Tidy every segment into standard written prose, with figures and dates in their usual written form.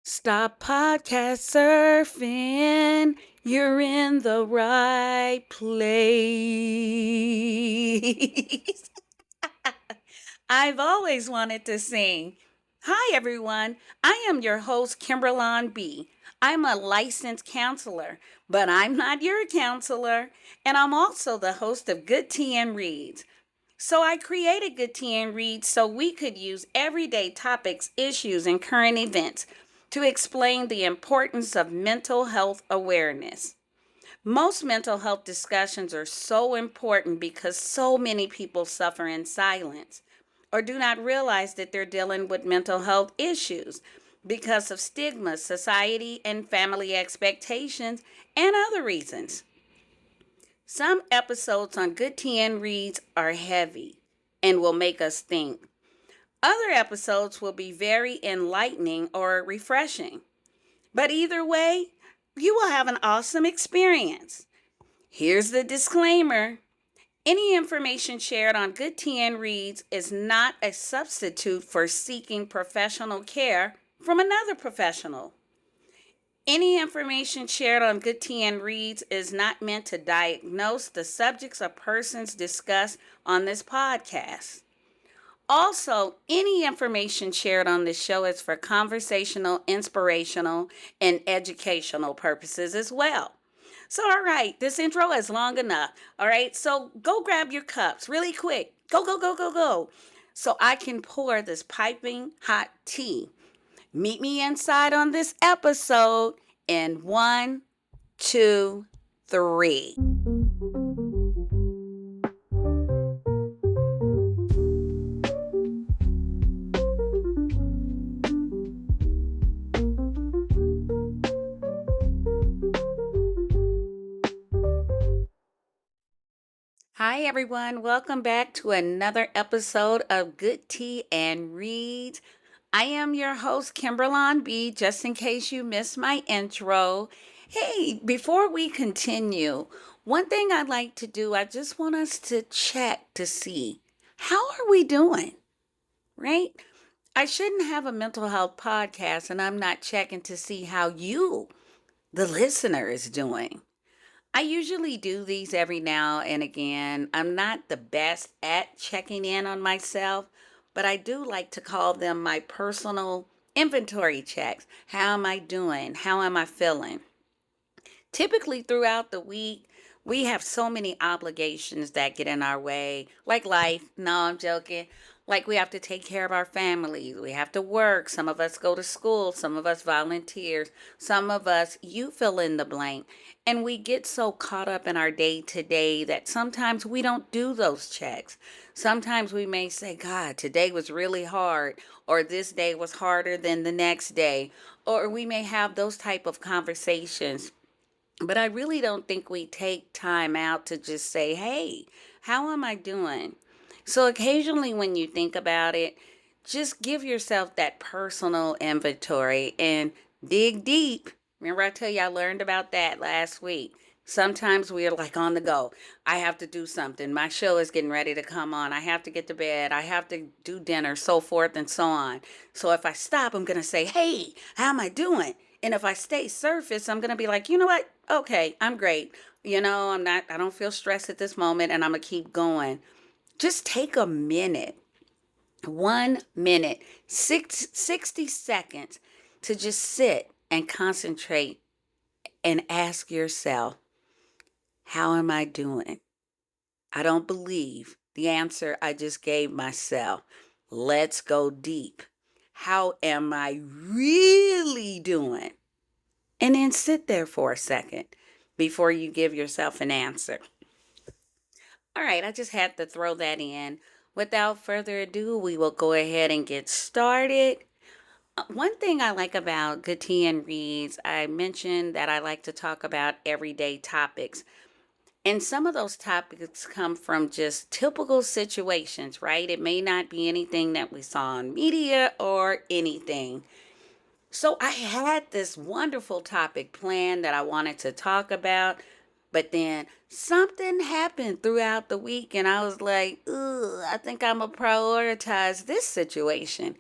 Stop podcast surfing. You're in the right place. I've always wanted to sing. Hi, everyone. I am your host, Kimbralon B. I'm a licensed counselor, but I'm not your counselor. And I'm also the host of Good Tea and Reads. So I created Good Tea and Read so we could use everyday topics, issues, and current events to explain the importance of mental health awareness. Most mental health discussions are so important because so many people suffer in silence or do not realize that they're dealing with mental health issues because of stigma, society, and family expectations, and other reasons. Some episodes on Good TN Reads are heavy and will make us think. Other episodes will be very enlightening or refreshing. But either way, you will have an awesome experience. Here's the disclaimer. Any information shared on Good TN Reads is not a substitute for seeking professional care from another professional. Any information shared on Good TN Reads is not meant to diagnose the subjects or persons discussed on this podcast. Also, any information shared on this show is for conversational, inspirational, and educational purposes as well. So, all right, this intro is long enough. All right, so go grab your cups really quick. Go, go, go, go, go. So I can pour this piping hot tea. Meet me inside on this episode in 1, 2, 3. Hi, everyone. Welcome back to another episode of Good Tea and Reads. I am your host, Kimbralon B, just in case you missed my intro. Hey, before we continue, one thing I'd like to do, I just want us to check to see how are we doing, right? I shouldn't have a mental health podcast and I'm not checking to see how you, the listener, is doing. I usually do these every now and again. I'm not the best at checking in on myself, but I do like to call them my personal inventory checks. How am I doing? How am I feeling? Typically, throughout the week, we have so many obligations that get in our way, like life. No, I'm joking. Like we have to take care of our families. We have to work. Some of us go to school. Some of us volunteers. Some of us, you fill in the blank. And we get so caught up in our day to day that sometimes we don't do those checks. Sometimes we may say, God, today was really hard, or this day was harder than the next day. Or we may have those type of conversations, but I really don't think we take time out to just say, hey, how am I doing? So occasionally when you think about it, just give yourself that personal inventory and dig deep. Remember, I tell you, I learned about that last week. Sometimes we are like on the go. I have to do something. My show is getting ready to come on. I have to get to bed. I have to do dinner, so forth and so on. So if I stop, I'm going to say, hey, how am I doing? And if I stay surface, I'm going to be like, you know what? Okay, I'm great. I don't feel stressed at this moment and I'm going to keep going. Just take a minute, 1 minute, 60 seconds to just sit and concentrate and ask yourself, how am I doing? I don't believe the answer I just gave myself. Let's go deep. How am I really doing? And then sit there for a second before you give yourself an answer. All right, I just had to throw that in. Without further ado, we will go ahead and get started. One thing I like about Good Tea and Reads, I mentioned that I like to talk about everyday topics. And some of those topics come from just typical situations, right? It may not be anything that we saw on media or anything. So I had this wonderful topic planned that I wanted to talk about, but then something happened throughout the week and I was like, ugh, I think I'm going to prioritize this situation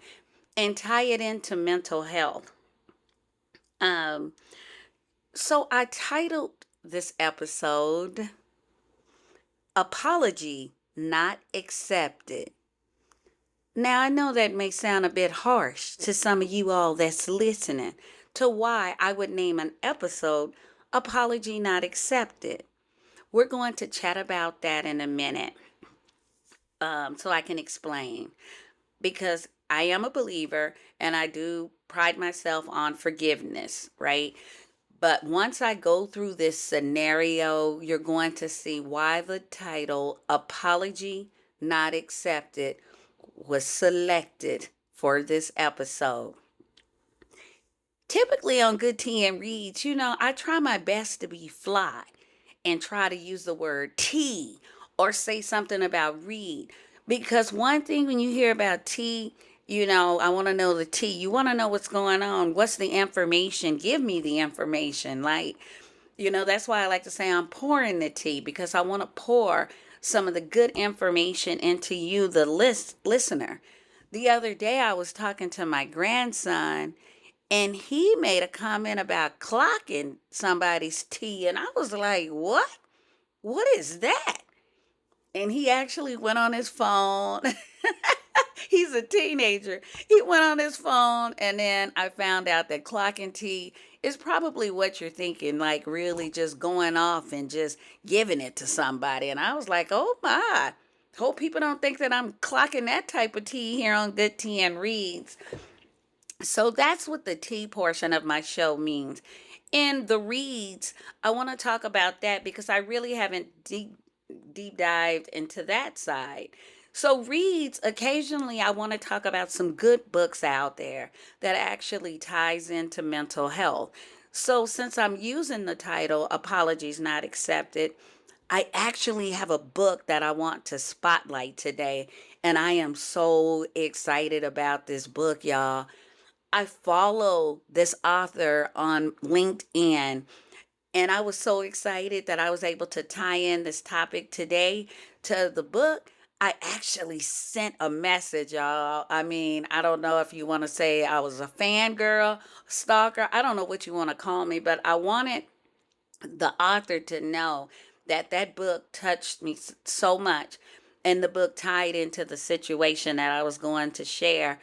and tie it into mental health. Um, so I titled this episode Apology Not Accepted. Now, I know that may sound a bit harsh to some of you all that's listening to why I would name an episode Apology Not Accepted. We're going to chat about that in a minute, so I can explain. Because I am a believer and I do pride myself on forgiveness, right? But once I go through this scenario, you're going to see why the title Apology Not Accepted was selected for this episode. Typically on Good Tea and Reads, I try my best to be fly and try to use the word tea or say something about read. Because one thing when you hear about tea, I want to know the tea. You want to know what's going on. What's the information? Give me the information. That's why I like to say I'm pouring the tea because I want to pour some of the good information into you, the listener. The other day I was talking to my grandson and he made a comment about clocking somebody's tea. And I was like, what? What is that? And he actually went on his phone. He's a teenager. He went on his phone, and then I found out that clocking tea is probably what you're thinking, like really just going off and just giving it to somebody. And I was like, oh my. Hope people don't think that I'm clocking that type of tea here on Good Tea and Reads. So that's what the tea portion of my show means. In the reads, I want to talk about that because I really haven't deep dived into that side. So reads, occasionally I want to talk about some good books out there that actually ties into mental health. So since I'm using the title Apologies Not Accepted, I actually have a book that I want to spotlight today, and I am so excited about this book, y'all. I follow this author on LinkedIn, and I was so excited that I was able to tie in this topic today to the book. I actually sent a message, y'all. I mean, I don't know if you want to say I was a fangirl, stalker. I don't know what you want to call me, but I wanted the author to know that that book touched me so much. And the book tied into the situation that I was going to share.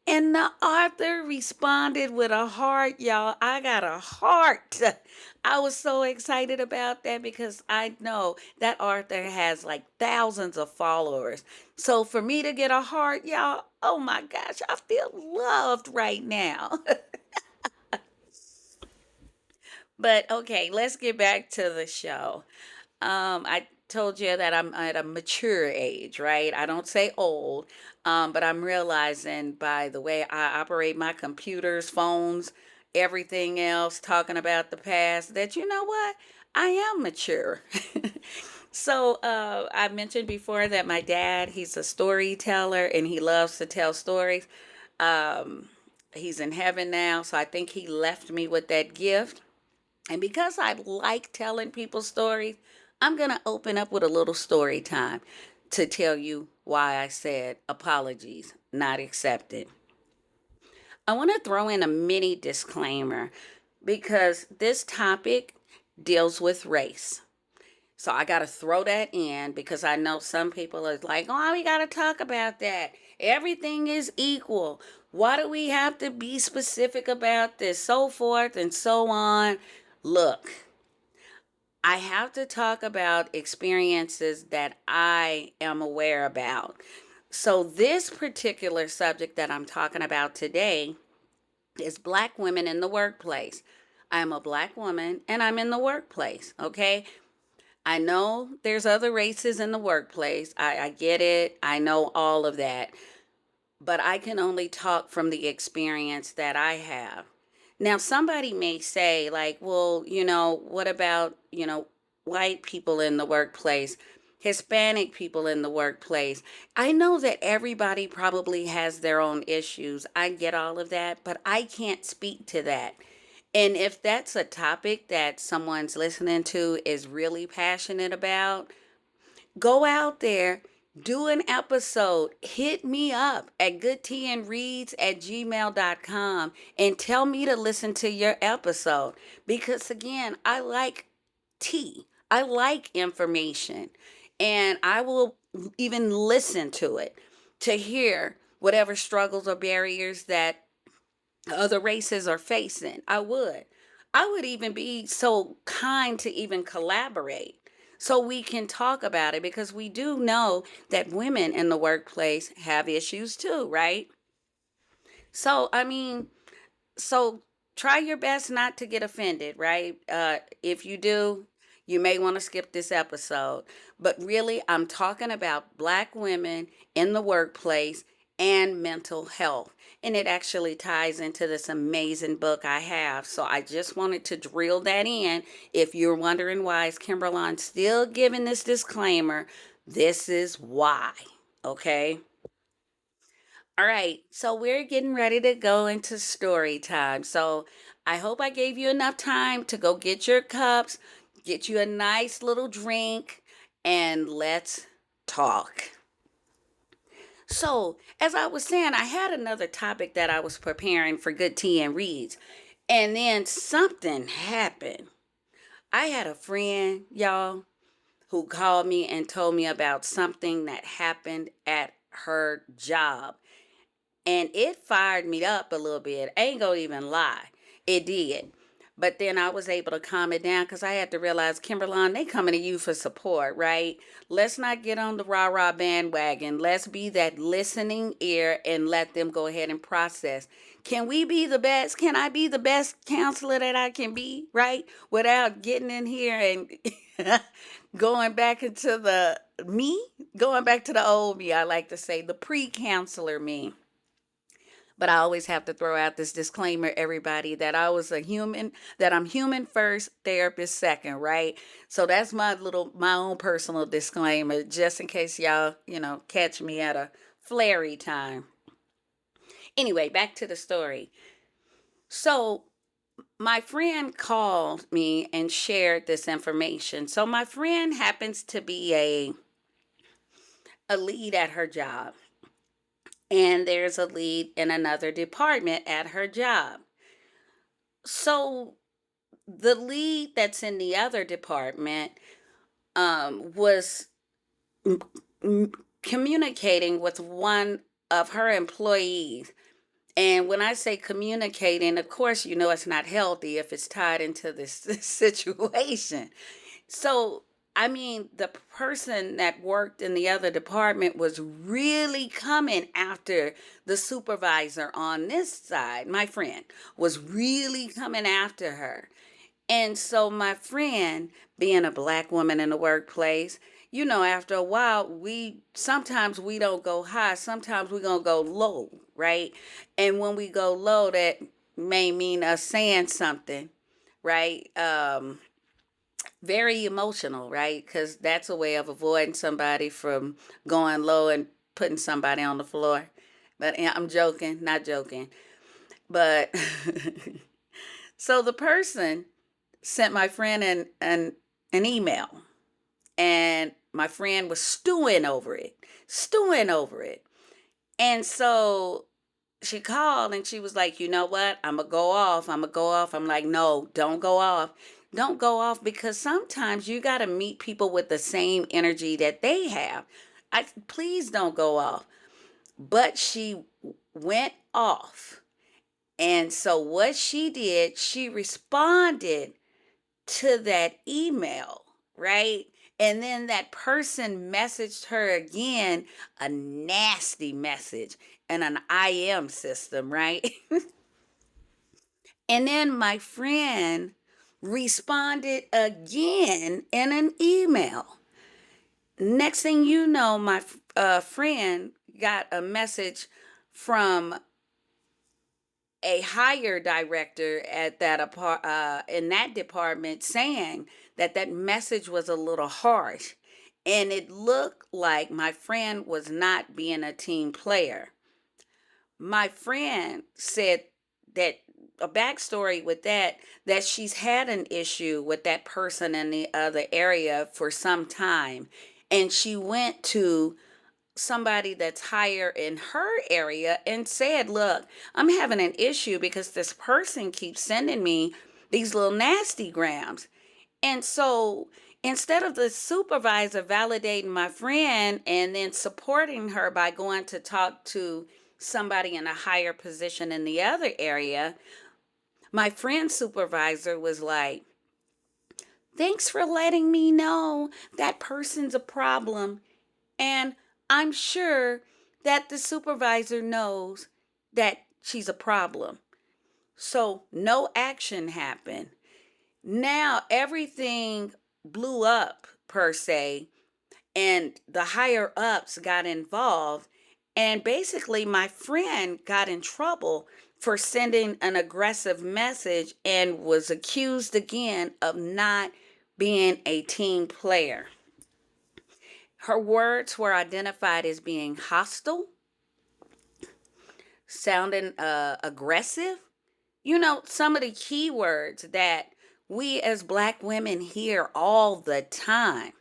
And the author responded with a heart, y'all. I got a heart. I was so excited about that because I know that author has like thousands of followers. So for me to get a heart, y'all, oh my gosh, I feel loved right now. But okay, let's get back to the show. I told you that I'm at a mature age, right? I don't say old, but I'm realizing by the way I operate my computers, phones, everything else, talking about the past, that you know what? I am mature. So I mentioned before that my dad, he's a storyteller and he loves to tell stories. Um, he's in heaven now, so I think he left me with that gift. And because I like telling people stories, I'm going to open up with a little story time to tell you why I said apologies not accepted. I want to throw in a mini disclaimer because this topic deals with race. So I got to throw that in because I know some people are like, oh, we got to talk about that. Everything is equal. Why do we have to be specific about this? So forth and so on. Look, I have to talk about experiences that I am aware about. So, this particular subject that I'm talking about today is Black women in the workplace. I'm a Black woman and I'm in the workplace, okay? I know there's other races in the workplace. I get it. I know all of that. But I can only talk from the experience that I have. Now, somebody may say, like, well, what about, white people in the workplace, Hispanic people in the workplace? I know that everybody probably has their own issues. I get all of that, but I can't speak to that. And if that's a topic that someone's listening to is really passionate about, go out there, Do an episode. Hit me up at goodtandreads@gmail.com and tell me to listen to your episode. Because again, I like tea. I like information. And I will even listen to it to hear whatever struggles or barriers that other races are facing. I would. I would even be so kind to even collaborate so we can talk about it because we do know that women in the workplace have issues too, right? So, I mean, so try your best not to get offended, right? If you do, you may want to skip this episode. But really, I'm talking about Black women in the workplace and mental health. And it actually ties into this amazing book I have. So I just wanted to drill that in. If you're wondering why is Kimberlon still giving this disclaimer, this is why. Okay? All right, so we're getting ready to go into story time. So I hope I gave you enough time to go get your cups, get you a nice little drink, and let's talk. So, as I was saying, I had another topic that I was preparing for Good Tea and Reads, and then something happened. I had a friend, y'all, who called me and told me about something that happened at her job. And it fired me up a little bit. I ain't gonna even lie. It did. But then I was able to calm it down because I had to realize, Kimberlon, they coming to you for support, right? Let's not get on the rah-rah bandwagon. Let's be that listening ear and let them go ahead and process. Can we be the best? Can I be the best counselor that I can be, right? Without getting in here and going back into the me, going back to the old me, I like to say, the pre-counselor me. But I always have to throw out this disclaimer, everybody, that I was a human, that I'm human first, therapist second, right? So that's my own personal disclaimer, just in case y'all, catch me at a flary time. Anyway, back to the story. So my friend called me and shared this information. So my friend happens to be a lead at her job, and there's a lead in another department at her job. So the lead that's in the other department was m- communicating with one of her employees. And when I say communicating, of course, it's not healthy if it's tied into this situation. So, I mean, the person that worked in the other department was really coming after the supervisor on this side. My friend was really coming after her. And so my friend, being a Black woman in the workplace, after a while, we don't go high. Sometimes we're going to go low, right? And when we go low, that may mean us saying something, right? Very emotional, right? Because that's a way of avoiding somebody from going low and putting somebody on the floor. But I'm joking, not joking. But so the person sent my friend an email, and my friend was stewing over it. And so she called and she was like, you know what? I'm going to go off. I'm going to go off. I'm like, no, don't go off. Don't go off, because sometimes you got to meet people with the same energy that they have. Please don't go off. But she went off. And so what she did, she responded to that email, right? And then that person messaged her again, a nasty message and an IM system, right? And then my friend responded again in an email. Next thing you know, my friend got a message from a higher director at in that department, saying that message was a little harsh, and it looked like my friend was not being a team player. My friend said that a backstory with that she's had an issue with that person in the other area for some time, and she went to somebody that's higher in her area and said, "Look, I'm having an issue because this person keeps sending me these little nasty grams." And so instead of the supervisor validating my friend and then supporting her by going to talk to somebody in a higher position in the other area, my friend's supervisor was like, "Thanks for letting me know that person's a problem. And I'm sure that the supervisor knows that she's a problem." So no action happened. Now everything blew up, per se, and the higher ups got involved. And basically, my friend got in trouble for sending an aggressive message and was accused again of not being a team player. Her words were identified as being hostile, sounding aggressive. You know, some of the key words that we as Black women hear all the time.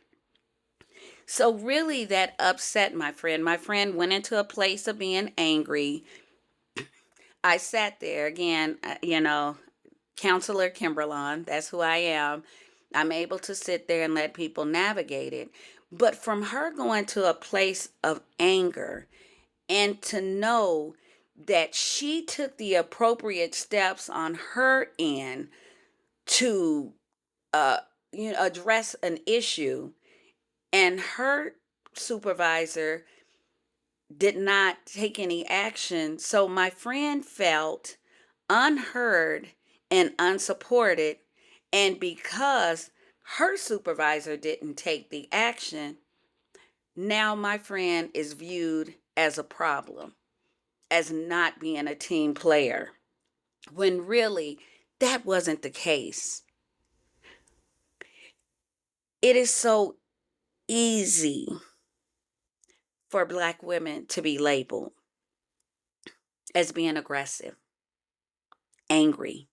So, really, that upset my friend. My friend went into a place of being angry. I sat there again, Counselor Kimberlon, that's who I am. I'm able to sit there and let people navigate it. But from her going to a place of anger, and to know that she took the appropriate steps on her end to uh address an issue, and her supervisor did not take any action, so my friend felt unheard and unsupported. And because her supervisor didn't take the action, now my friend is viewed as a problem, as not being a team player, when really that wasn't the case. It is so easy for Black women to be labeled as being aggressive, angry.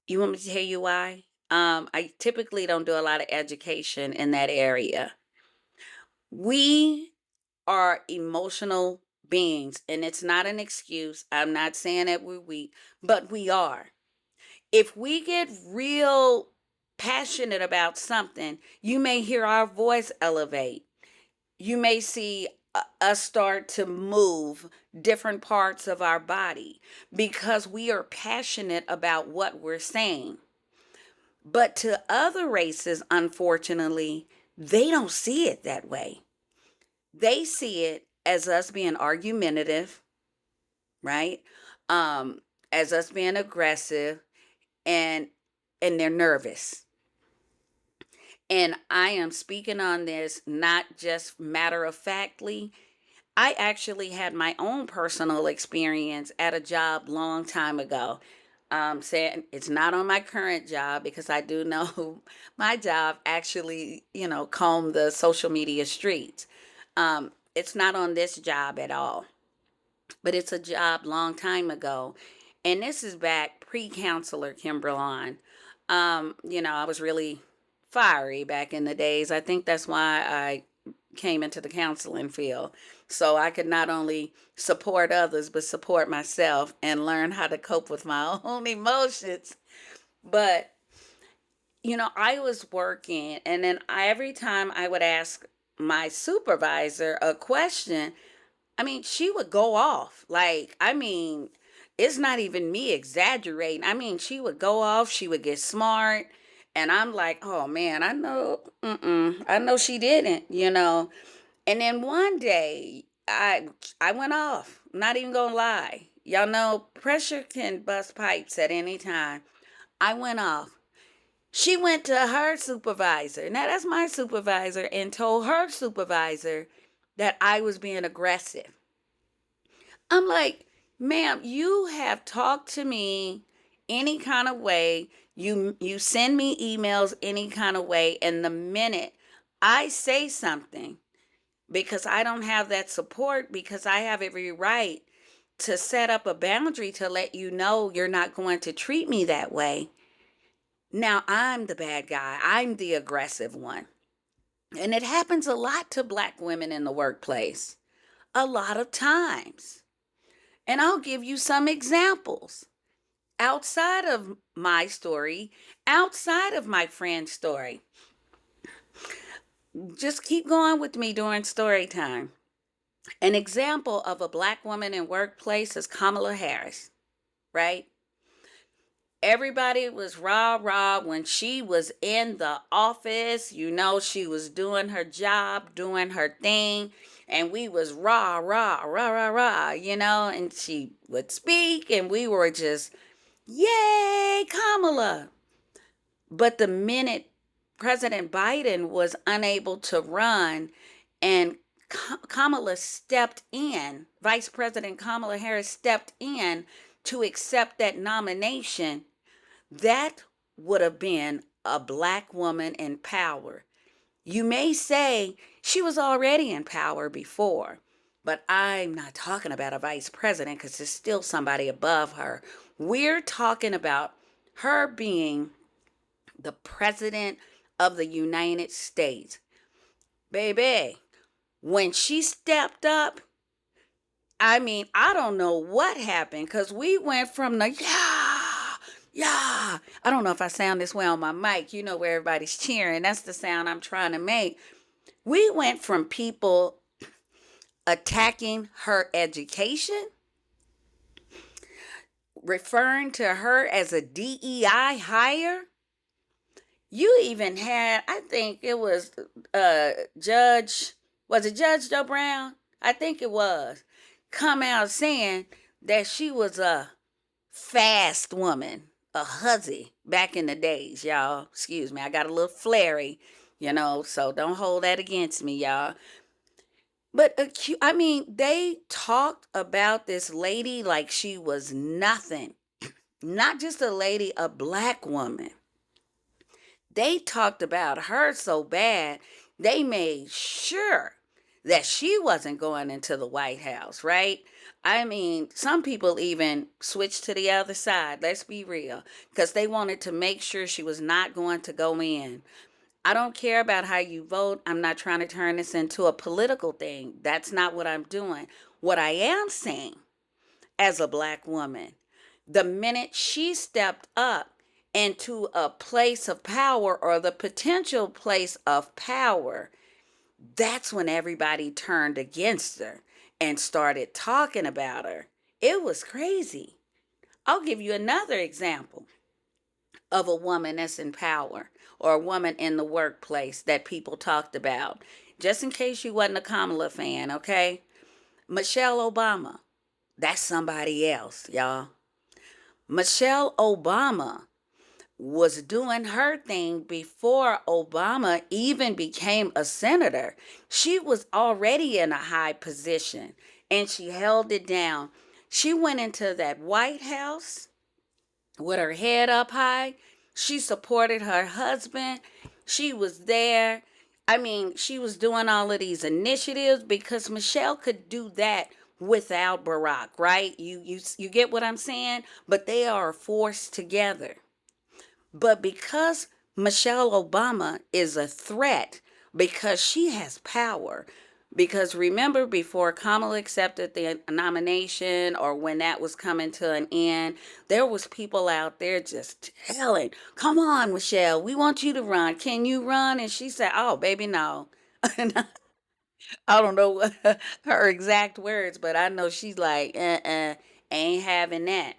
You want me to tell you why? I typically don't do a lot of education in that area. We are emotional beings, and it's not an excuse. I'm not saying that we're weak, but we are. If we get real passionate about something, you may hear our voice elevate. You may see us start to move different parts of our body because we are passionate about what we're saying. But to other races, unfortunately, they don't see it that way. They see it as us being argumentative, right? Um, as us being aggressive, and they're nervous. And I am speaking on this not just matter of factly. I actually had my own personal experience at a job long time ago. Saying it's not on my current job because I do know my job actually, combed the social media streets. It's not on this job at all, but it's a job long time ago. And this is back pre-counselor Kimberlon. I was really fiery back in the days. I think that's why I came into the counseling field. So I could not only support others, but support myself and learn how to cope with my own emotions. But, I was working, and then every time I would ask my supervisor a question, she would go off. Like, it's not even me exaggerating. She would go off, she would get smart. And I'm like, oh man, I know she didn't. And then one day, I went off. Not even gonna lie. Y'all know pressure can bust pipes at any time. I went off. She went to her supervisor. Now that's my supervisor, and told her supervisor that I was being aggressive. I'm like, ma'am, you have talked to me any kind of way. You send me emails any kind of way, and the minute I say something, because I don't have that support, because I have every right to set up a boundary to let you know you're not going to treat me that way. Now I'm the bad guy. I'm the aggressive one. And it happens a lot to Black women in the workplace, a lot of times. And I'll give you some examples outside of my story, outside of my friend's story. Just keep going with me during story time. An example of a Black woman in workplace is Kamala Harris, right? Everybody was rah rah when she was in the office. You know, she was doing her job, doing her thing, and we was rah rah rah rah rah, and she would speak, and we were just, yay, Kamala. But the minute President Biden was unable to run and Kamala stepped in, Vice President Kamala Harris stepped in to accept that nomination, that would have been a Black woman in power. You may say she was already in power before, but I'm not talking about a vice president because there's still somebody above her. We're talking about her being the president of the United States. Baby, when she stepped up, I mean, I don't know what happened because we went from the yeah. I don't know if I sound this way on my mic, where everybody's cheering. That's the sound I'm trying to make. We went from people attacking her education, referring to her as a DEI hire. You even had, I think it was was it Judge Joe Brown? I think it was, come out saying that she was a fast woman, a hussy back in the days, y'all. Excuse me, I got a little flary, so don't hold that against me, y'all. But I mean, they talked about this lady like she was nothing. Not just a lady, a Black woman. They talked about her so bad, they made sure that she wasn't going into the White House, right? I mean, some people even switched to the other side, let's be real, because they wanted to make sure she was not going to go in. I don't care about how you vote. I'm not trying to turn this into a political thing. That's not what I'm doing. What I am saying, as a Black woman, the minute she stepped up into a place of power or the potential place of power, that's when everybody turned against her and started talking about her. It was crazy. I'll give you another example of a woman that's in power or a woman in the workplace that people talked about. Just in case you wasn't a Kamala fan, okay? Michelle Obama. That's somebody else, y'all. Michelle Obama was doing her thing before Obama even became a senator. She was already in a high position and she held it down. She went into that White House with her head up high. She supported her husband. She was there. I mean, she was doing all of these initiatives because Michelle could do that without Barack, right? You get what I'm saying? But they are forced together. But because Michelle Obama is a threat, because she has power, because remember before Kamala accepted the nomination or when that was coming to an end, there was people out there just telling, come on, Michelle, we want you to run. Can you run? And she said, oh, baby, no. I don't know her exact words, but I know she's like, ain't having that.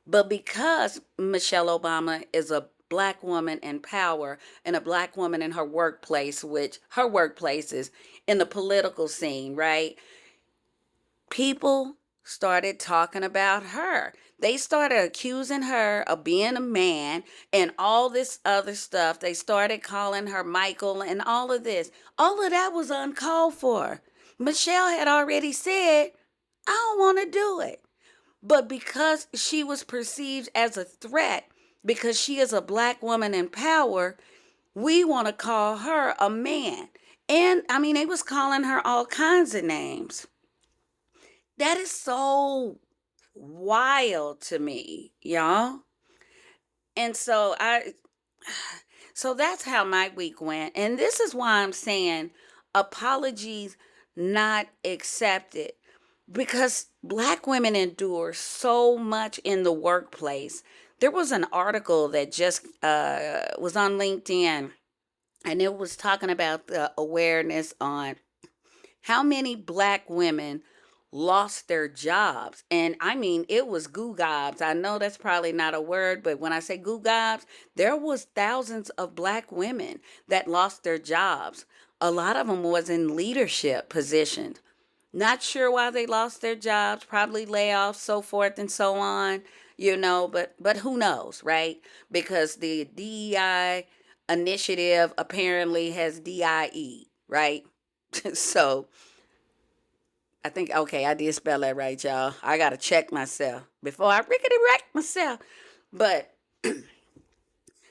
But because Michelle Obama is a Black woman in power and a Black woman in her workplace, which her workplace is in the political scene, right? People started talking about her. They started accusing her of being a man and all this other stuff. They started calling her Michael and all of this. All of that was uncalled for. Michelle had already said, I don't want to do it. But because she was perceived as a threat, because she is a Black woman in power, we want to call her a man. And I mean, they was calling her all kinds of names. That is so wild to me, y'all. And so So that's how my week went. And this is why I'm saying apologies not accepted, because Black women endure so much in the workplace. There was an article that just was on LinkedIn, and it was talking about the awareness on how many Black women lost their jobs. And I mean, it was goo gobs. I know that's probably not a word, but when I say goo gobs, there was thousands of Black women that lost their jobs. A lot of them was in leadership positions. Not sure why they lost their jobs, probably layoffs, so forth and so on, but who knows, right? Because the DEI initiative apparently has DIE, right? So I think, okay, I did spell that right, y'all. I got to check myself before I rickety wreck myself. But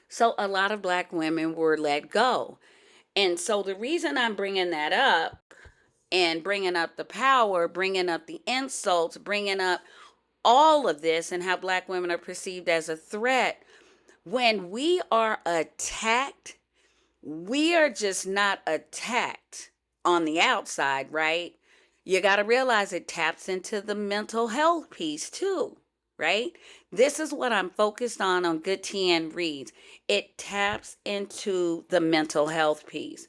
so a lot of Black women were let go. And so the reason I'm bringing that up and bringing up the power, bringing up the insults, bringing up all of this and how Black women are perceived as a threat, when we are attacked, we are just not attacked on the outside, right? You got to realize it taps into the mental health piece too, right? This is what I'm focused on Good Tea and Reads. It taps into the mental health piece.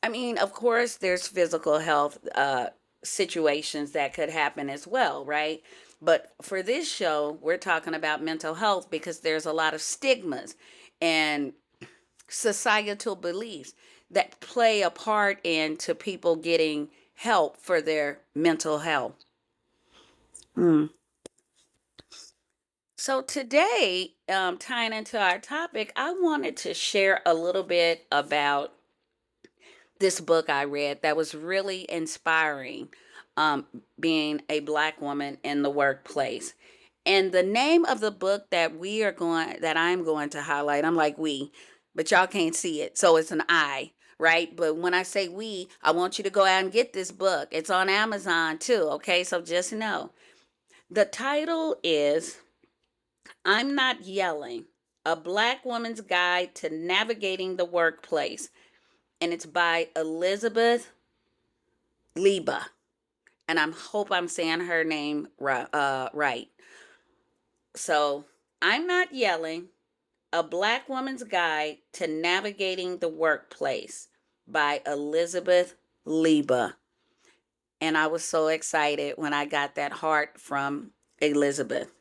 I mean, of course, there's physical health situations that could happen as well, right? But for this show, we're talking about mental health because there's a lot of stigmas and societal beliefs that play a part into people getting help for their mental health. Mm. So today, tying into our topic, I wanted to share a little bit about this book I read that was really inspiring, um, being a Black woman in the workplace. And the name of the book that I'm going to highlight, I'm like we, but y'all can't see it. So it's an I, right? But when I say we, I want you to go out and get this book. It's on Amazon too, okay? So just know. The title is I'm Not Yelling, A Black Woman's Guide to Navigating the Workplace. And it's by Elizabeth Leiba. And I hope I'm saying her name right. So, I'm Not Yelling, A Black Woman's Guide to Navigating the Workplace by Elizabeth Leiba. And I was so excited when I got that heart from Elizabeth.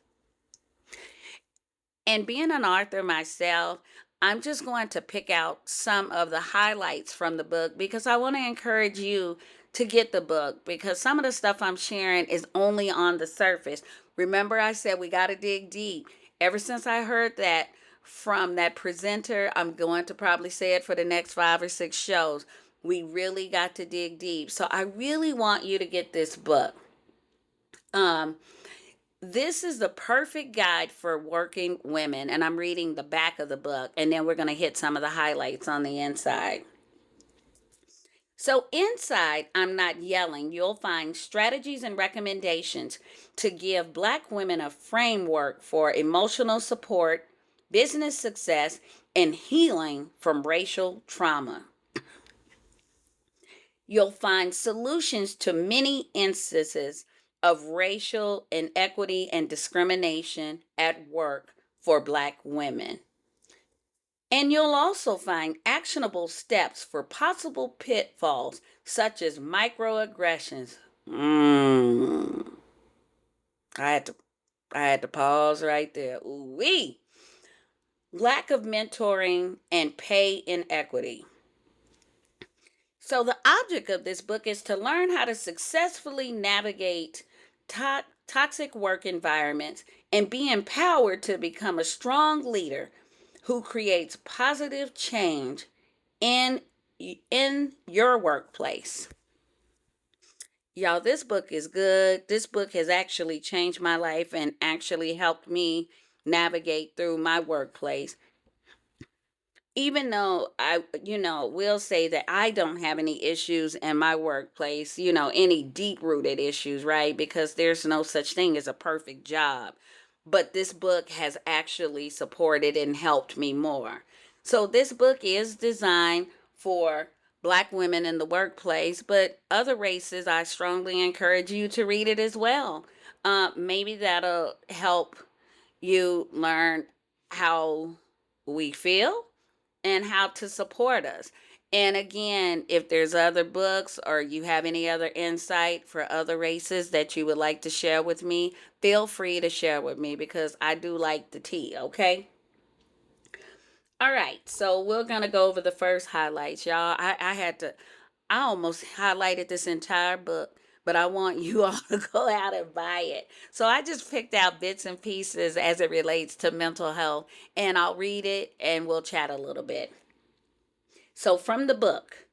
And being an author myself, I'm just going to pick out some of the highlights from the book because I want to encourage you to get the book, because some of the stuff I'm sharing is only on the surface. Remember, I said we got to dig deep. Ever since I heard that from that presenter, I'm going to probably say it for the next 5 or 6 shows. We really got to dig deep. So I really want you to get this book. This is the perfect guide for working women, and I'm reading the back of the book, and then we're going to hit some of the highlights on the inside. So inside I'm Not Yelling, you'll find strategies and recommendations to give Black women a framework for emotional support, business success, and healing from racial trauma. You'll find solutions to many instances of racial inequity and discrimination at work for Black women. And you'll also find actionable steps for possible pitfalls such as microaggressions. I had to I had to pause right there. Ooh-wee. Lack of mentoring and pay inequity. So the object of this book is to learn how to successfully navigate toxic work environments and be empowered to become a strong leader who creates positive change in your workplace. Y'all, this book is good. This book has actually changed my life and actually helped me navigate through my workplace. Even though will say that I don't have any issues in my workplace, any deep rooted issues, right? Because there's no such thing as a perfect job. But this book has actually supported and helped me more. So this book is designed for Black women in the workplace, but other races, I strongly encourage you to read it as well. Maybe that'll help you learn how we feel and how to support us. And again, if there's other books or you have any other insight for other races that you would like to share with me, feel free to share with me because I do like the tea, okay? All right, so we're gonna go over the first highlights, y'all. I almost highlighted this entire book, but I want you all to go out and buy it. So I just picked out bits and pieces as it relates to mental health, and I'll read it and we'll chat a little bit. So from the book,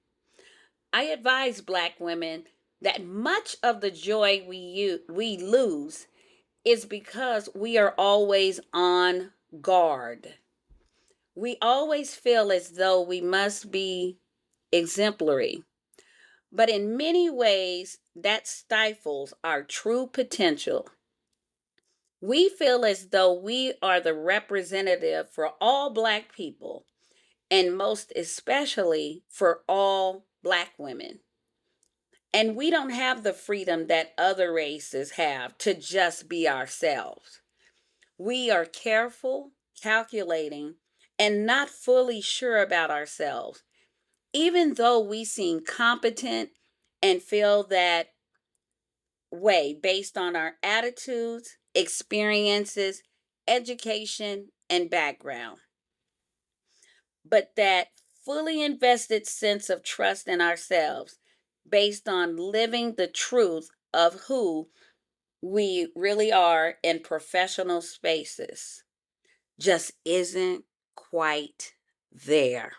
I advise Black women that much of the joy we lose is because we are always on guard. We always feel as though we must be exemplary, but in many ways, that stifles our true potential. We feel as though we are the representative for all Black people, and most especially for all Black women. And we don't have the freedom that other races have to just be ourselves. We are careful, calculating, and not fully sure about ourselves, even though we seem competent and feel that way based on our attitudes, experiences, education, and background. But that fully invested sense of trust in ourselves based on living the truth of who we really are in professional spaces just isn't quite there.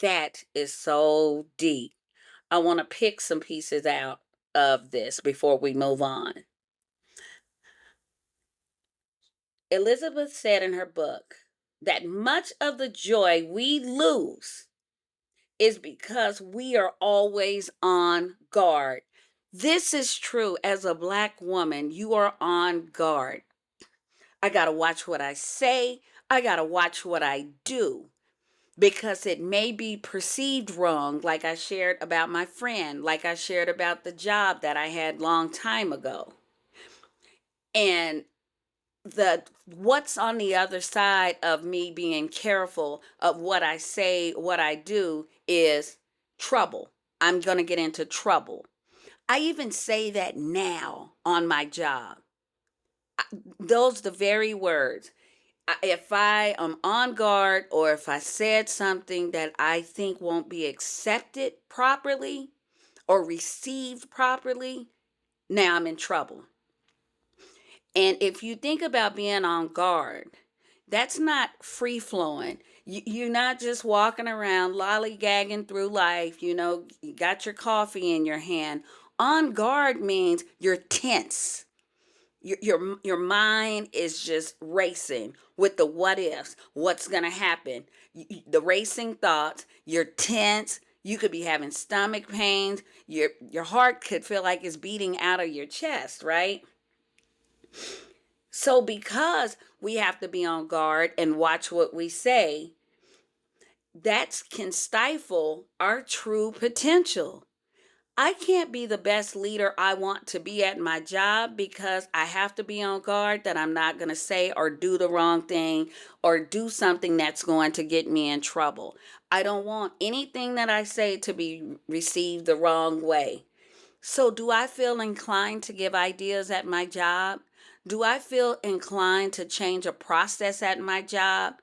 That is so deep. I want to pick some pieces out of this before we move on. Elizabeth said in her book that much of the joy we lose is because we are always on guard. This is true. As a Black woman, you are on guard. I got to watch what I say. I got to watch what I do because it may be perceived wrong, like I shared about my friend, like I shared about the job that I had long time ago. And the what's on the other side of me being careful of what I say, what I do is trouble. I'm going to get into trouble. I even say that now on my job. Those the very words. If I am on guard or if I said something that I think won't be accepted properly or received properly, now I'm in trouble. And if you think about being on guard, that's not free flowing. You're not just walking around lollygagging through life. You got your coffee in your hand. On guard means you're tense. Your mind is just racing with the what ifs, what's gonna happen, the racing thoughts. You're tense. You could be having stomach pains. Your heart could feel like it's beating out of your chest, right? So because we have to be on guard and watch what we say, that can stifle our true potential. I can't be the best leader I want to be at my job because I have to be on guard that I'm not going to say or do the wrong thing or do something that's going to get me in trouble. I don't want anything that I say to be received the wrong way. So, do I feel inclined to give ideas at my job? Do I feel inclined to change a process at my job?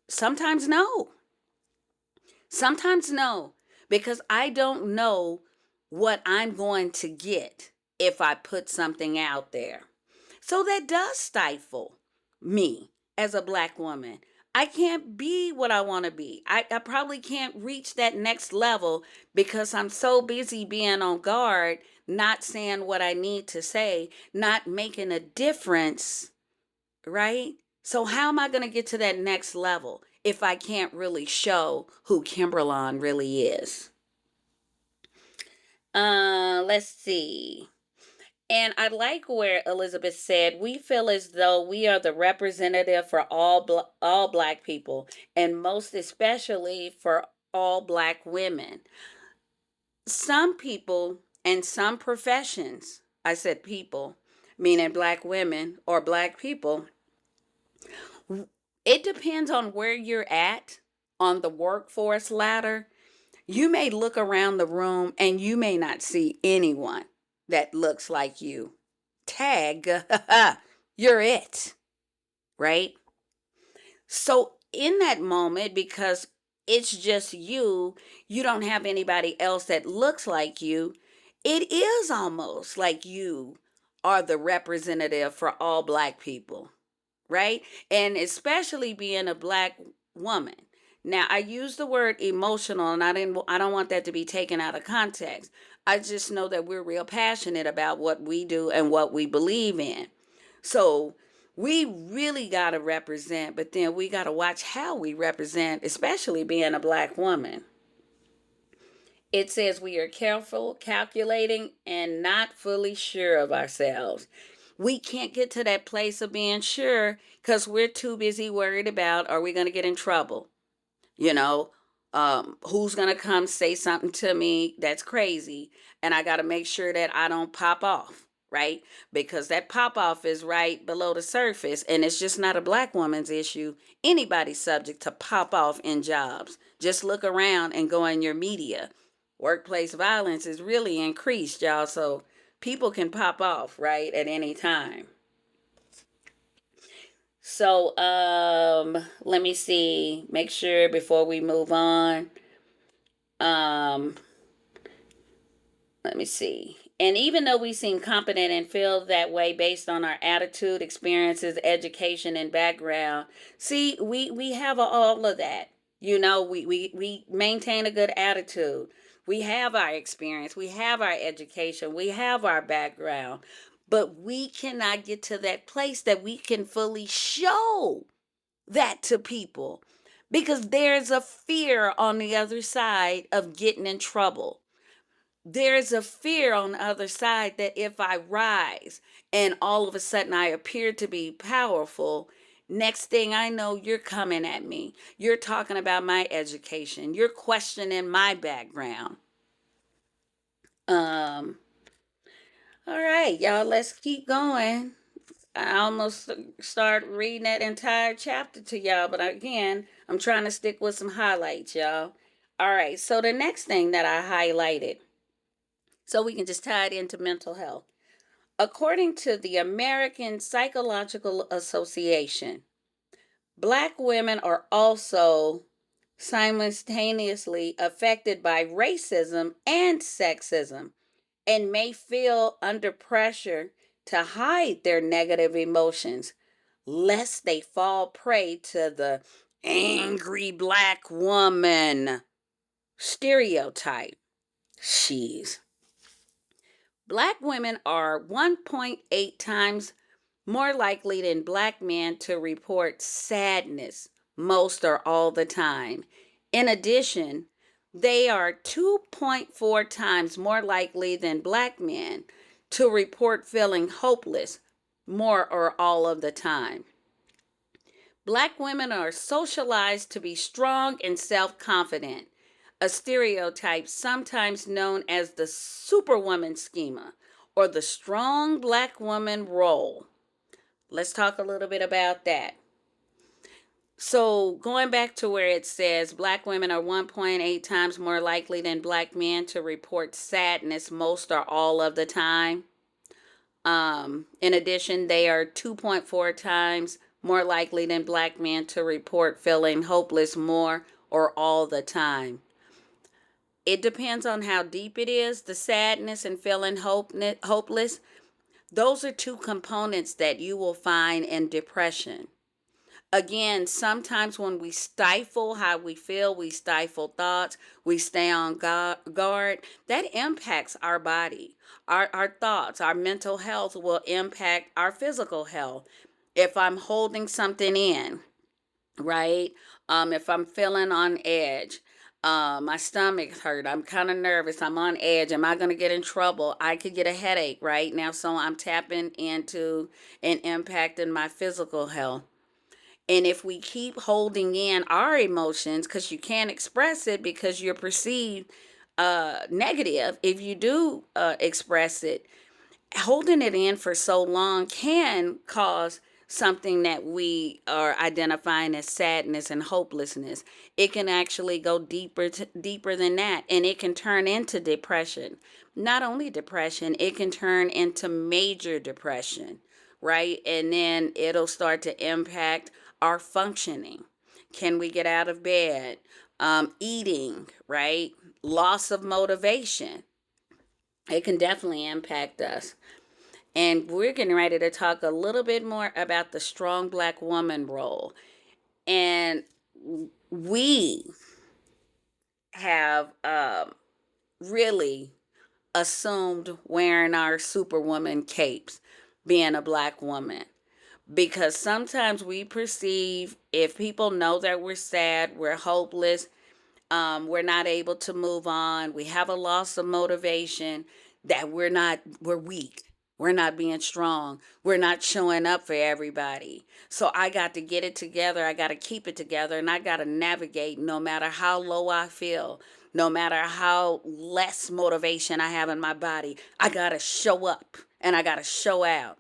Sometimes no. Sometimes no, because I don't know what I'm going to get if I put something out there. So that does stifle me as a Black woman. I can't be what I want to be. I probably can't reach that next level because I'm so busy being on guard, not saying what I need to say, not making a difference, right? So how am I going to get to that next level if I can't really show who Kimbralon really is? Let's see. And I like where Elizabeth said, we feel as though we are the representative for all black people, and most especially for all black women. Some people and some professions, I said people, meaning black women or black people, it depends on where you're at on the workforce ladder. You may look around the room and you may not see anyone that looks like you. Tag, you're it, right? So, in that moment, because it's just you don't have anybody else that looks like you, it is almost like you are the representative for all black people, right? And especially being a black woman. Now, I use the word emotional, and I don't want that to be taken out of context. I just know that we're real passionate about what we do and what we believe in. So, we really got to represent, but then we got to watch how we represent, especially being a black woman. It says we are careful, calculating, and not fully sure of ourselves. We can't get to that place of being sure because we're too busy worried about, are we going to get in trouble? You know, who's going to come say something to me that's crazy? And I got to make sure that I don't pop off, right? Because that pop off is right below the surface. And it's just not a black woman's issue. Anybody's subject to pop off in jobs. Just look around and go in your media. Workplace violence is really increased, y'all. So people can pop off, right, at any time. So, let me see. Make sure before we move on. Um, Let me see. And even though we seem competent and feel that way based on our attitude, experiences, education, and background, see, we have all of that. You know, we maintain a good attitude. We have our experience, we have our education, we have our background, but we cannot get to that place that we can fully show that to people because there's a fear on the other side of getting in trouble. There's a fear on the other side that if I rise and all of a sudden I appear to be powerful, next thing I know, you're coming at me. You're talking about my education. You're questioning my background. Um, all right, y'all, let's keep going. I almost start reading that entire chapter to y'all, but again, I'm trying to stick with some highlights, y'all. All right, so the next thing that I highlighted, so we can just tie it into mental health. According to the American Psychological Association, black women are also simultaneously affected by racism and sexism and may feel under pressure to hide their negative emotions lest they fall prey to the angry black woman stereotype. She's Black women are 1.8 times more likely than black men to report sadness most or all the time. In addition, they are 2.4 times more likely than black men to report feeling hopeless more or all of the time. Black women are socialized to be strong and self confident, a stereotype sometimes known as the superwoman schema or the strong black woman role. Let's talk a little bit about that. So, going back to where it says black women are 1.8 times more likely than black men to report sadness most or all of the time. In addition, they are 2.4 times more likely than black men to report feeling hopeless more or all the time. It depends on how deep it is, the sadness and feeling hopeless. Those are two components that you will find in depression. Again, sometimes when we stifle how we feel, we stifle thoughts, we stay on guard, that impacts our body. Our thoughts, our mental health will impact our physical health. If I'm holding something in, right? If I'm feeling on edge, My stomach's hurt. I'm kind of nervous. I'm on edge. Am I going to get in trouble? I could get a headache right now. So I'm tapping into and impacting my physical health. And if we keep holding in our emotions, because you can't express it because you're perceived negative, if you do express it, holding it in for so long can cause something that we are identifying as sadness and hopelessness. It can actually go deeper than that, and it can turn into depression. Not only depression, it can turn into major depression, right? And then it'll start to impact our functioning. Can we get out of bed? Eating, right? Loss of motivation. It can definitely impact us. And we're getting ready to talk a little bit more about the strong black woman role. And we have really assumed wearing our superwoman capes, being a black woman. Because sometimes we perceive if people know that we're sad, we're hopeless, we're not able to move on, we have a loss of motivation, that we're weak, we're not being strong, we're not showing up for everybody. So I got to get it together, I got to keep it together, and I got to navigate no matter how low I feel, no matter how less motivation I have in my body. I got to show up and I got to show out.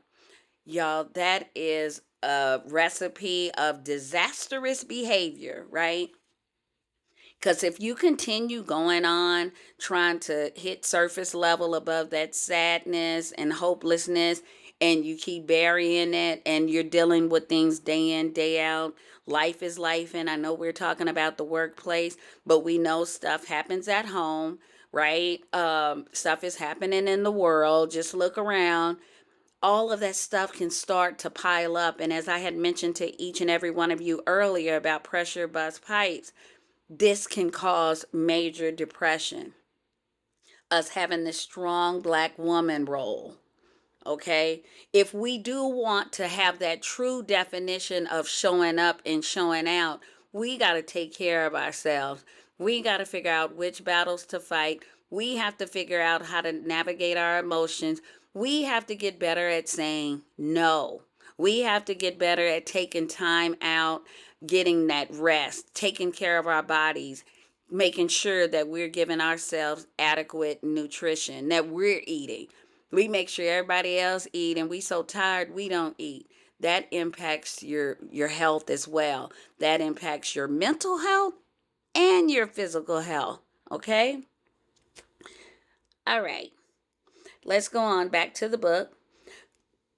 Y'all, that is a recipe of disastrous behavior, right? Because if you continue going on trying to hit surface level above that sadness and hopelessness, and you keep burying it and you're dealing with things day in, day out, life is life. And I know we're talking about the workplace, but we know stuff happens at home, right? Stuff is happening in the world. Just look around. All of that stuff can start to pile up. And as I had mentioned to each and every one of you earlier about pressure bust pipes, this can cause major depression. Us having this strong black woman role. Okay. If we do want to have that true definition of showing up and showing out, we got to take care of ourselves. We got to figure out which battles to fight. We have to figure out how to navigate our emotions. We have to get better at saying no. We have to get better at taking time out, getting that rest, taking care of our bodies, making sure that we're giving ourselves adequate nutrition, that we're eating. We make sure everybody else eat, and we so tired we don't eat. That impacts your health as well. That impacts your mental health and your physical health. Okay? All right. Let's go on back to the book.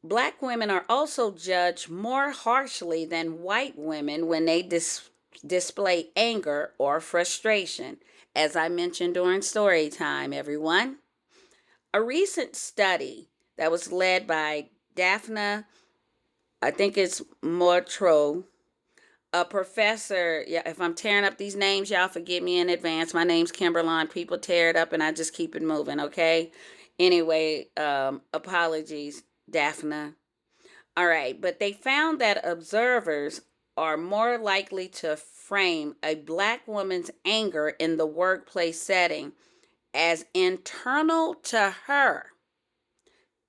Black women are also judged more harshly than white women when they display anger or frustration, as I mentioned during story time, everyone. A recent study that was led by Daphne, I think it's Mortro, a professor. Yeah, if I'm tearing up these names, y'all forgive me in advance. My name's Kimberlon. People tear it up and I just keep it moving, okay? Anyway, apologies, Daphne. All right, but they found that observers are more likely to frame a black woman's anger in the workplace setting as internal to her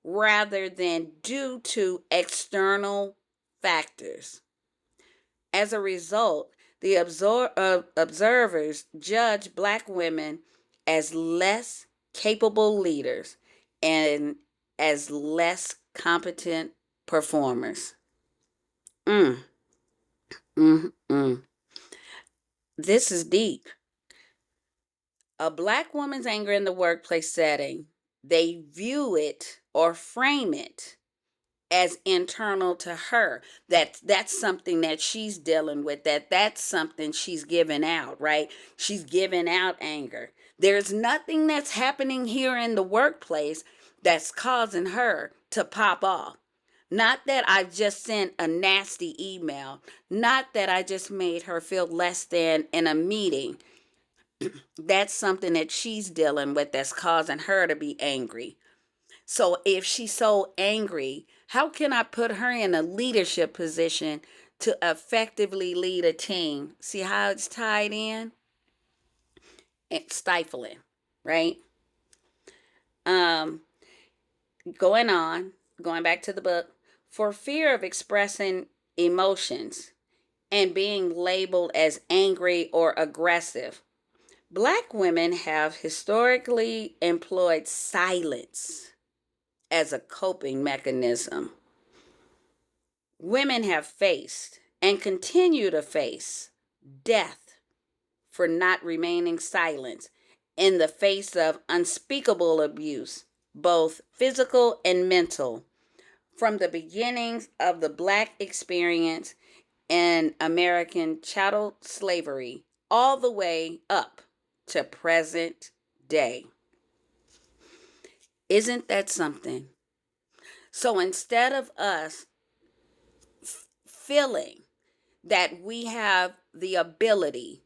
rather than due to external factors. As a result, the observers judge black women as less capable leaders and as less competent performers. Mm, mm. This is deep. A black woman's anger in the workplace setting, they view it or frame it as internal to her, that's something that she's dealing with, that's something she's giving out, right? She's giving out anger. There's nothing that's happening here in the workplace that's causing her to pop off. Not that I just sent a nasty email, not that I just made her feel less than in a meeting. That's something that she's dealing with that's causing her to be angry. So if she's so angry, how can I put her in a leadership position to effectively lead a team? See how it's tied in? and stifling, right? Um, going on, going back to the book, for fear of expressing emotions and being labeled as angry or aggressive. Black women have historically employed silence as a coping mechanism. Women have faced and continue to face death for not remaining silent in the face of unspeakable abuse, both physical and mental, from the beginnings of the Black experience in American chattel slavery all the way up to present day. Isn't that something? So instead of us feeling that we have the ability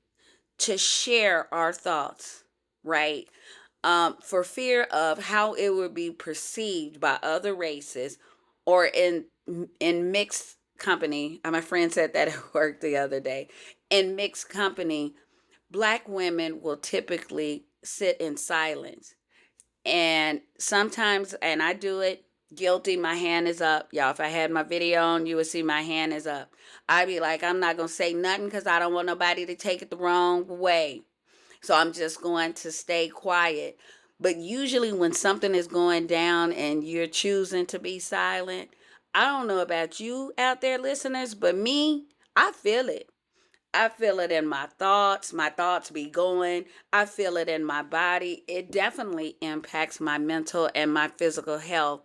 to share our thoughts, right? For fear of how it would be perceived by other races or in mixed company. My friend said that at work the other day. In mixed company, Black women will typically sit in silence. And sometimes, and I do it, guilty, my hand is up. Y'all, if I had my video on, you would see my hand is up. I'd be like, I'm not going to say nothing because I don't want nobody to take it the wrong way. So I'm just going to stay quiet. But usually, when something is going down and you're choosing to be silent, I don't know about you out there, listeners, but me, I feel it. I feel it in my thoughts. My thoughts be going. I feel it in my body. It definitely impacts my mental and my physical health.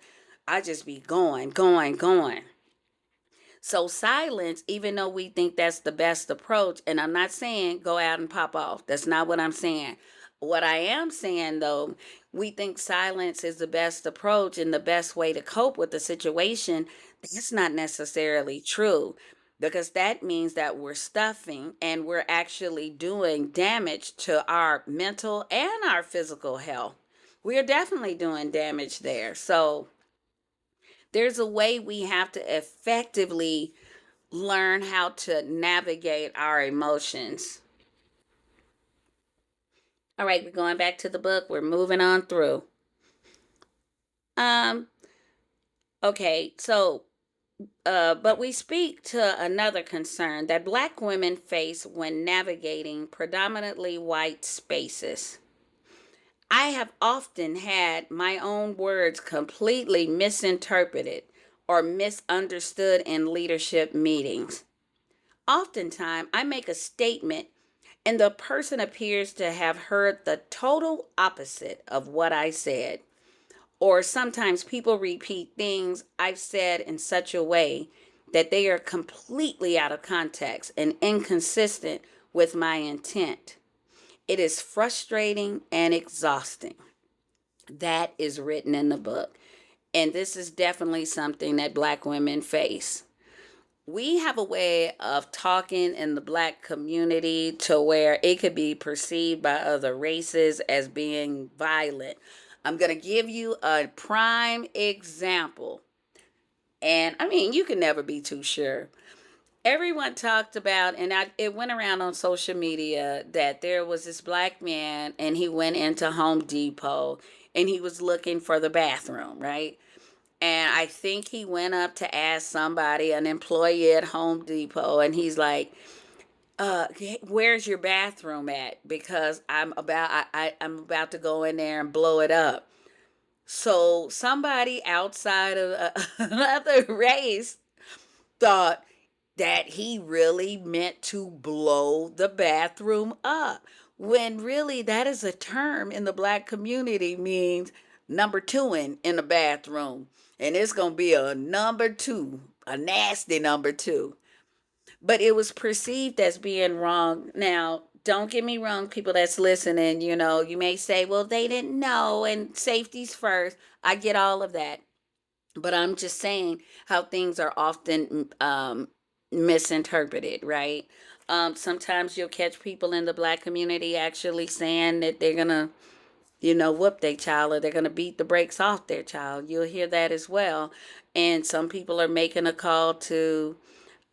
I just be going, going, going. So silence, even though we think that's the best approach, and I'm not saying go out and pop off. That's not what I'm saying. What I am saying though, we think silence is the best approach and the best way to cope with the situation. That's not necessarily true because that means that we're stuffing and we're actually doing damage to our mental and our physical health. We are definitely doing damage there. So there's a way we have to effectively learn how to navigate our emotions. All right, we're going back to the book. We're moving on through. Um, okay, so but we speak to another concern that Black women face when navigating predominantly white spaces. I have often had my own words completely misinterpreted or misunderstood in leadership meetings. Oftentimes, I make a statement and the person appears to have heard the total opposite of what I said. Or sometimes people repeat things I've said in such a way that they are completely out of context and inconsistent with my intent. It is frustrating and exhausting. That is written in the book. And this is definitely something that Black women face. We have a way of talking in the Black community to where it could be perceived by other races as being violent. I'm going to give you a prime example. And I mean, you can never be too sure. Everyone talked about, and it went around on social media that there was this Black man and he went into Home Depot and he was looking for the bathroom, right? And I think he went up to ask somebody, an employee at Home Depot, and he's like, where's your bathroom at? Because I'm about to go in there and blow it up. So somebody outside of another race thought that he really meant to blow the bathroom up. When really that is a term in the Black community means number two in the bathroom. And it's going to be a number two, a nasty number two. But it was perceived as being wrong. Now, don't get me wrong, people that's listening, you may say, well, they didn't know and safety's first. I get all of that. But I'm just saying how things are often misinterpreted, right? Sometimes you'll catch people in the Black community actually saying that they're going to, whoop their child or they're going to beat the brakes off their child. You'll hear that as well. And some people are making a call to,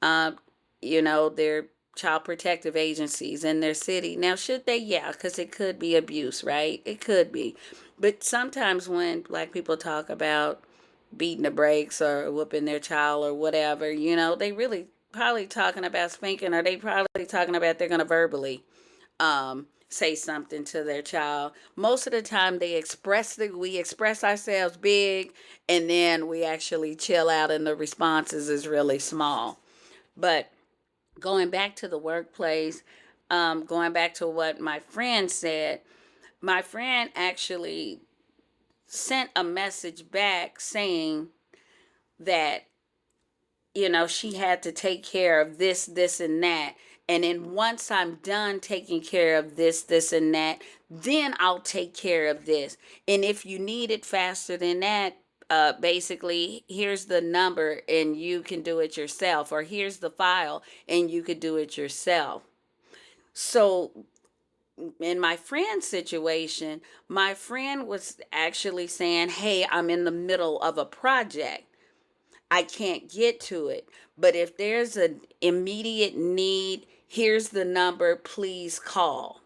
uh, their child protective agencies in their city. Now, should they? Yeah, because it could be abuse, right? It could be. But sometimes when black people talk about beating the brakes or whooping their child or whatever, they really probably talking about spanking, or they probably talking about they're going to verbally say something to their child. Most of the time we express ourselves big, and then we actually chill out and the responses is really small. But going back to the workplace, going back to what my friend said, my friend actually sent a message back saying that, she had to take care of this, and that. And then once I'm done taking care of this, and that, then I'll take care of this. And if you need it faster than that, basically, here's the number and you can do it yourself, or here's the file and you could do it yourself. So, in my friend's situation, my friend was actually saying, hey, I'm in the middle of a project. I can't get to it. But if there's an immediate need, here's the number, please call.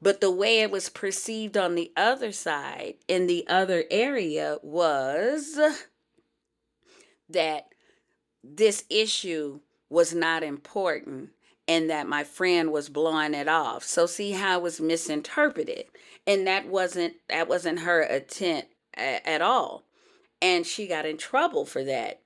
But the way it was perceived on the other side, in the other area, was that this issue was not important and that my friend was blowing it off. So see how it was misinterpreted. And that wasn't her intent at all. And she got in trouble for that.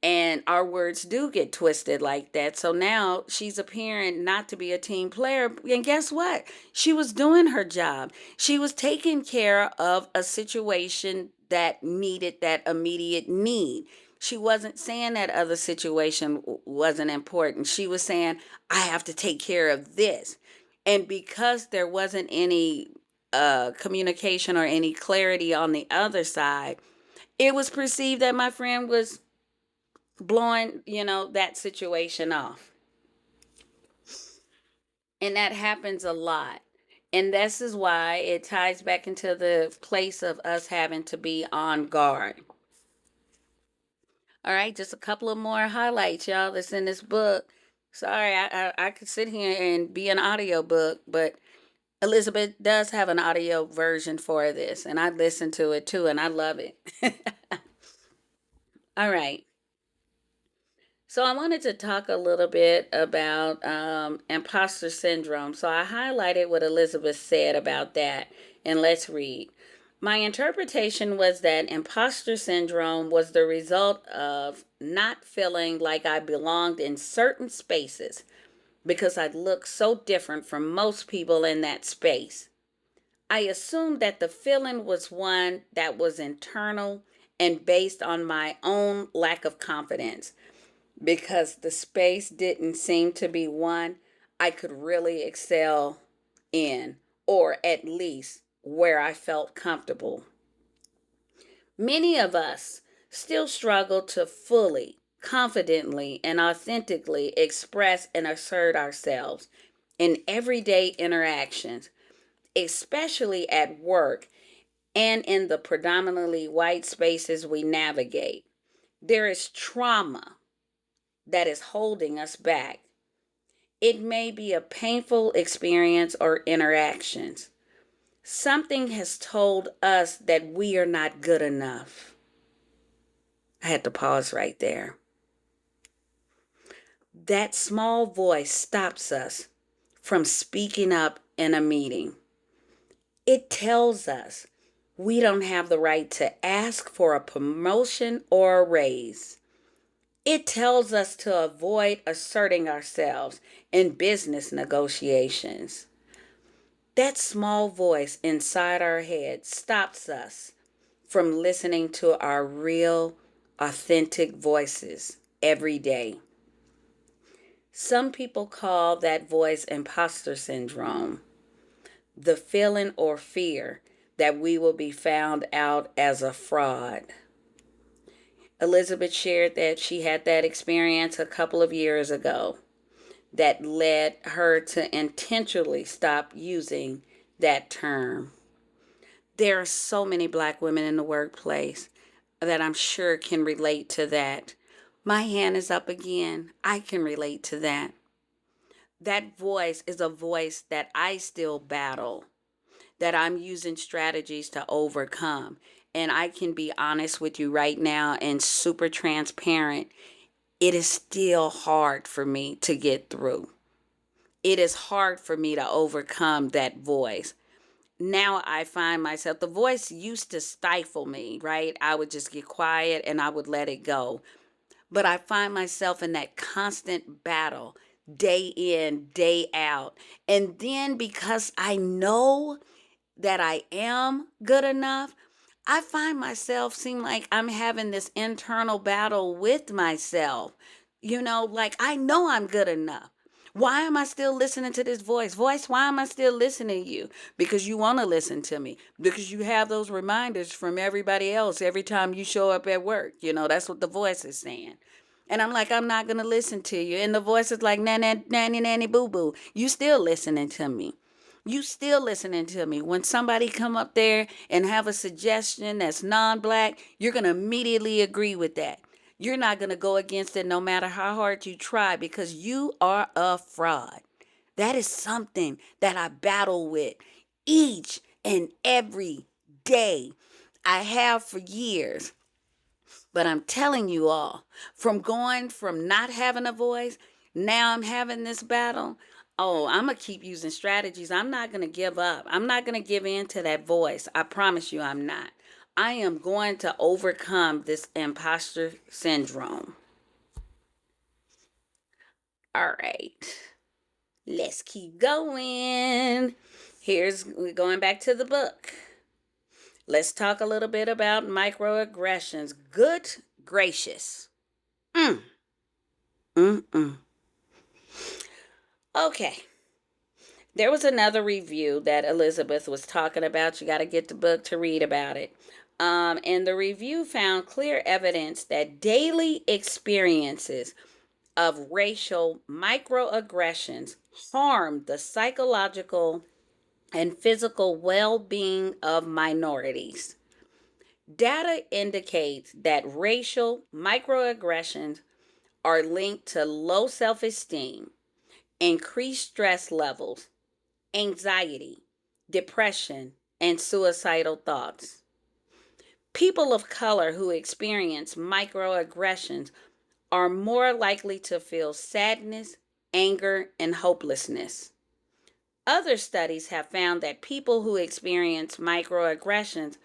And our words do get twisted like that. So now she's appearing not to be a team player. And guess what? She was doing her job. She was taking care of a situation that needed that immediate need. She wasn't saying that other situation wasn't important. She was saying, I have to take care of this. And because there wasn't any communication or any clarity on the other side, it was perceived that my friend was blowing, that situation off. And that happens a lot. And this is why it ties back into the place of us having to be on guard. All right, just a couple of more highlights, y'all, that's in this book. Sorry, I could sit here and be an audio book, but Elizabeth does have an audio version for this, and I listen to it too, and I love it. All right. So I wanted to talk a little bit about imposter syndrome. So I highlighted what Elizabeth said about that, and let's read. My interpretation was that imposter syndrome was the result of not feeling like I belonged in certain spaces because I looked so different from most people in that space. I assumed that the feeling was one that was internal and based on my own lack of confidence, because the space didn't seem to be one I could really excel in, or at least where I felt comfortable. Many of us still struggle to fully, confidently, and authentically express and assert ourselves in everyday interactions, especially at work and in the predominantly white spaces we navigate. There is trauma that is holding us back. It may be a painful experience or interactions. Something has told us that we are not good enough. I had to pause right there. That small voice stops us from speaking up in a meeting. It tells us we don't have the right to ask for a promotion or a raise. It tells us to avoid asserting ourselves in business negotiations. That small voice inside our head stops us from listening to our real, authentic voices every day. Some people call that voice imposter syndrome, the feeling or fear that we will be found out as a fraud. Elizabeth shared that she had that experience a couple of years ago that led her to intentionally stop using that term. There are so many black women in the workplace that I'm sure can relate to that. My hand is up again. I can relate to that. that voice is a voice that I still battle, that I'm using strategies to overcome. And I can be honest with you right now and super transparent. It is still hard for me to get through. It is hard for me to overcome that voice. Now I find myself, the voice used to stifle me, right? I would just get quiet and I would let it go. But I find myself in that constant battle, day in, day out. And then because I know that I am good enough, I find myself seem like I'm having this internal battle with myself. Like I know I'm good enough. Why am I still listening to this voice? Voice, why am I still listening to you? Because you want to listen to me. Because you have those reminders from everybody else every time you show up at work. That's what the voice is saying. And I'm like, I'm not going to listen to you. And the voice is like, nanny, nanny, nanny, boo, boo. You still listening to me. You still listening to me. When somebody come up there and have a suggestion that's non-black, you're going to immediately agree with that. You're not going to go against it no matter how hard you try because you are a fraud. That is something that I battle with each and every day. I have for years. But I'm telling you all, from going from not having a voice, now I'm having this battle. Oh, I'm going to keep using strategies. I'm not going to give up. I'm not going to give in to that voice. I promise you I'm not. I am going to overcome this imposter syndrome. All right. Let's keep going. We're going back to the book. Let's talk a little bit about microaggressions. Good gracious. Mm-mm. Okay. There was another review that Elizabeth was talking about. You got to get the book to read about it. And the review found clear evidence that daily experiences of racial microaggressions harm the psychological and physical well-being of minorities. Data indicates that racial microaggressions are linked to low self-esteem, increased stress levels, anxiety, depression, and suicidal thoughts. People of color who experience microaggressions are more likely to feel sadness, anger, and hopelessness. Other studies have found that people who experience microaggressions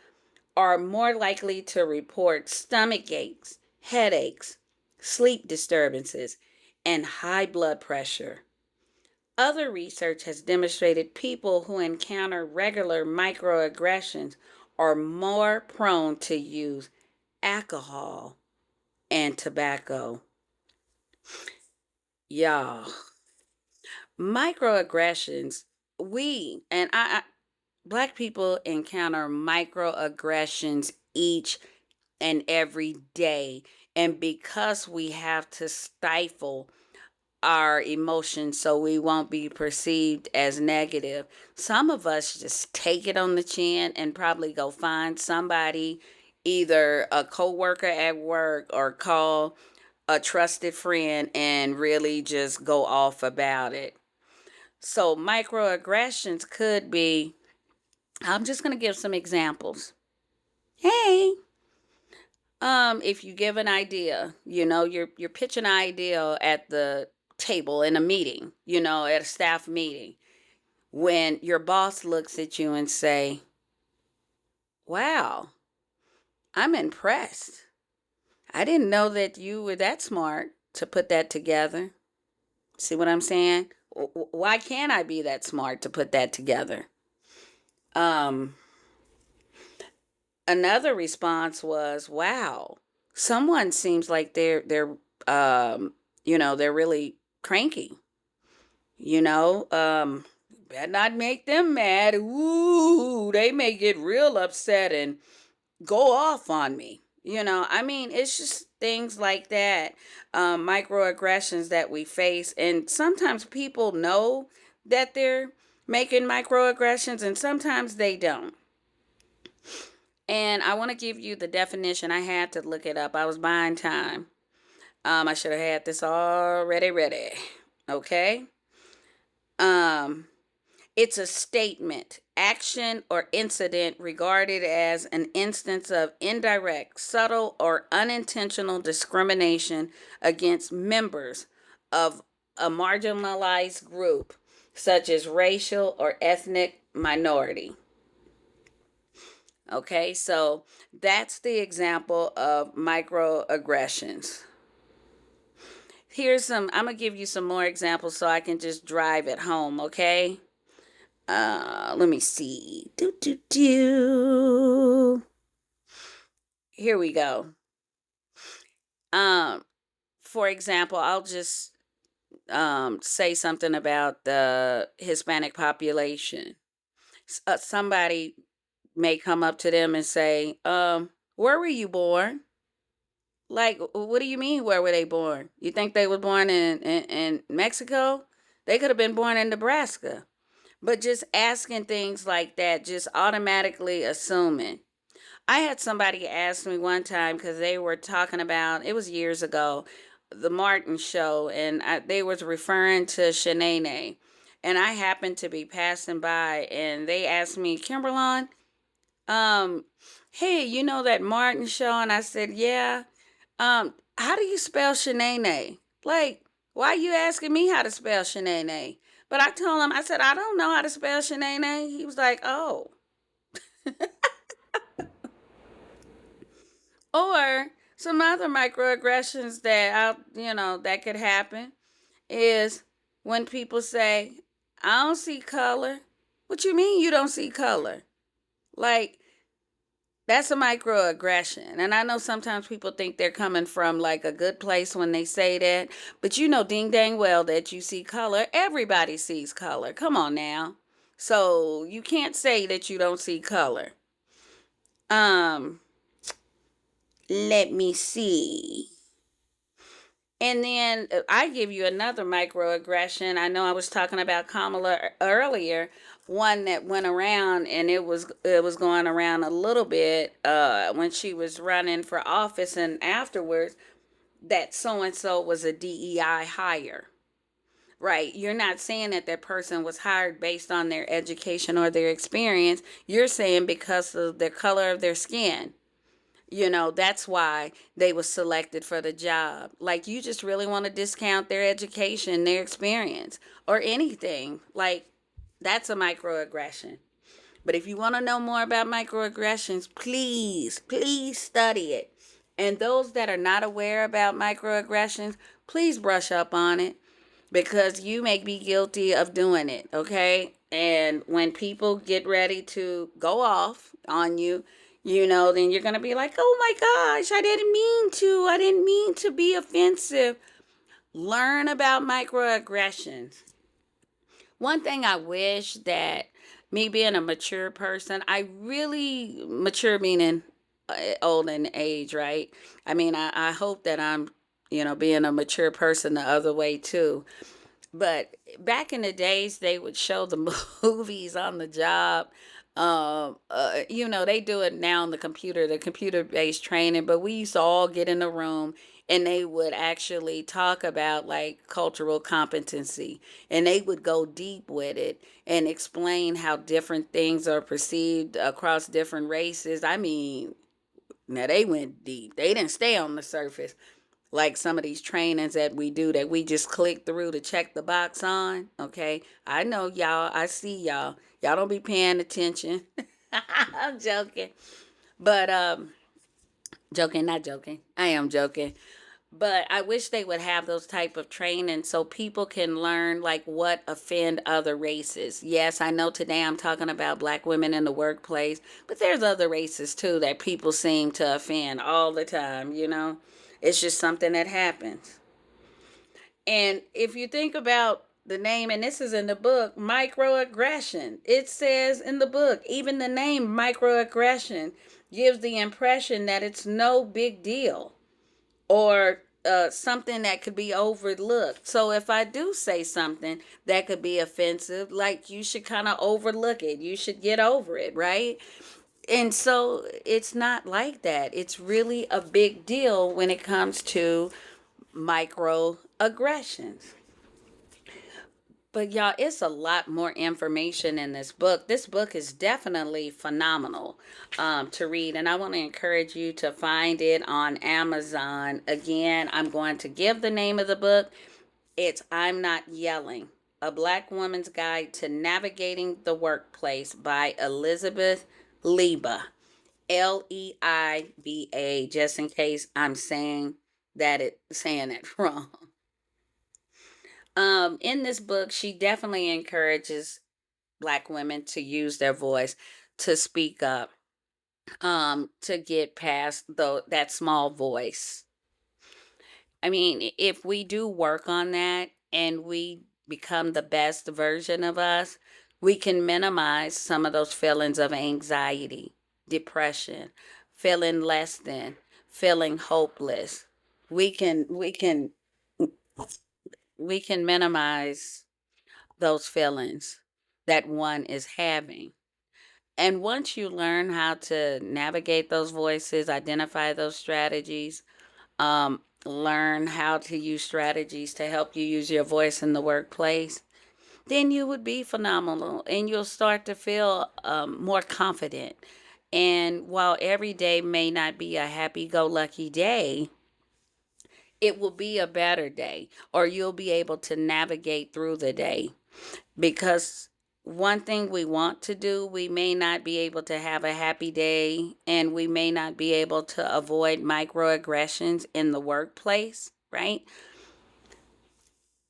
are more likely to report stomach aches, headaches, sleep disturbances, and high blood pressure. Other research has demonstrated people who encounter regular microaggressions are more prone to use alcohol and tobacco. Y'all, microaggressions, black people encounter microaggressions each and every day. And because we have to stifle our emotions so we won't be perceived as negative, some of us just take it on the chin and probably go find somebody, either a coworker at work or call a trusted friend and really just go off about it. So microaggressions could be, I'm just going to give some examples. Hey, if you give an idea, you're pitching an idea at the table in a meeting, at a staff meeting, when your boss looks at you and say, "Wow, I'm impressed. I didn't know that you were that smart to put that together." See what I'm saying? Why can't I be that smart to put that together? Um, Another response was, "Wow, someone seems like they're really cranky. You know, better not make them mad. Ooh, they may get real upset and go off on me." I mean, it's just things like that, microaggressions that we face. And sometimes people know that they're making microaggressions and sometimes they don't. And I want to give you the definition. I had to look it up. I was buying time. I should have had this already ready. Okay. Um, it's a statement, action, or incident regarded as an instance of indirect, subtle, or unintentional discrimination against members of a marginalized group, such as racial or ethnic minority. Okay, so that's the example of microaggressions. I'm gonna give you some more examples so I can just drive it home, okay? Let me see. Here we go. Um, for example, I'll just say something about the Hispanic population. Somebody may come up to them and say, where were you born? Like, what do you mean, where were they born? You think they were born in Mexico? They could have been born in Nebraska. But just asking things like that, just automatically assuming. I had somebody ask me one time because they were talking about, it was years ago, the Martin show, and they was referring to Shanae. And I happened to be passing by, and they asked me, Kimberlon, um, hey, you know that Martin show? And I said, yeah. How do you spell Shanae? Like, why are you asking me how to spell Shanae? But I told him, I said, I don't know how to spell Shanae. He was like, oh. Or some other microaggressions that could happen is when people say, I don't see color. What you mean you don't see color? Like, that's a microaggression. And I know sometimes people think they're coming from like a good place when they say that, but you know ding dang well that you see color. Everybody sees color. Come on now. So you can't say that you don't see color. Um, Let me see. And then I give you another microaggression. I know I was talking about Kamala earlier, one that went around, and it was going around a little bit when she was running for office, and afterwards that so and so was a DEI hire. Right. You're not saying that that person was hired based on their education or their experience. You're saying because of the color of their skin. That's why they were selected for the job. Like, you just really want to discount their education, their experience, or anything. Like, that's a microaggression. But if you want to know more about microaggressions, please study it. And those that are not aware about microaggressions, please brush up on it because you may be guilty of doing it, okay? And when people get ready to go off on you, then you're going to be like, oh my gosh, I didn't mean to be offensive. Learn about microaggressions. One thing I wish that me being a mature person, I really mature meaning old in age, right? I mean, I hope that I'm, being a mature person the other way too. But back in the days, they would show the movies on the job. They do it now on the computer based training. But we used to all get in a room and they would actually talk about like cultural competency, and they would go deep with it and explain how different things are perceived across different races. I mean, now they went deep. They didn't stay on the surface like some of these trainings that we do that we just click through to check the box on. Okay, I know y'all, I see y'all don't be paying attention. I'm joking, but joking, not joking, I am joking. But I wish they would have those type of training so people can learn like what offend other races. Yes, I know today I'm talking about black women in the workplace, but there's other races too that people seem to offend all the time. It's just something that happens. And if you think about the name, and this is in the book, microaggression, it says in the book, even the name microaggression gives the impression that it's no big deal or something that could be overlooked. So if I do say something that could be offensive, like, you should kind of overlook it. You should get over it, right? And so it's not like that. It's really a big deal when it comes to microaggressions. But y'all, it's a lot more information in this book. This book is definitely phenomenal to read, and I want to encourage you to find it on Amazon. Again, I'm going to give the name of the book. It's I'm Not Yelling, A Black Woman's Guide to Navigating the Workplace by Elizabeth Leiba. Leiba, just in case I'm saying it wrong. In this book, she definitely encourages Black women to use their voice, to speak up, to get past that small voice. I mean, if we do work on that and we become the best version of us, we can minimize some of those feelings of anxiety, depression, feeling less than, feeling hopeless. We can we can we can minimize those feelings that one is having. And once you learn how to navigate those voices, identify those strategies, learn how to use strategies to help you use your voice in the workplace, then you would be phenomenal and you'll start to feel more confident. And while every day may not be a happy go lucky day, it will be a better day, or you'll be able to navigate through the day. Because one thing we want to do, we may not be able to have a happy day, and we may not be able to avoid microaggressions in the workplace, right?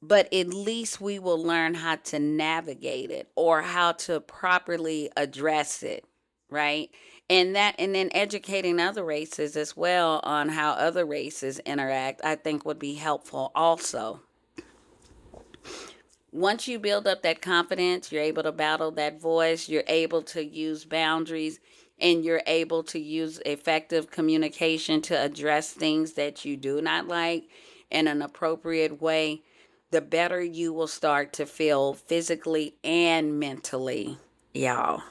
But at least we will learn how to navigate it or how to properly address it, right? And then educating other races as well on how other races interact, I think would be helpful also. Once you build up that confidence, you're able to battle that voice, you're able to use boundaries, and you're able to use effective communication to address things that you do not like in an appropriate way, the better you will start to feel physically and mentally, y'all.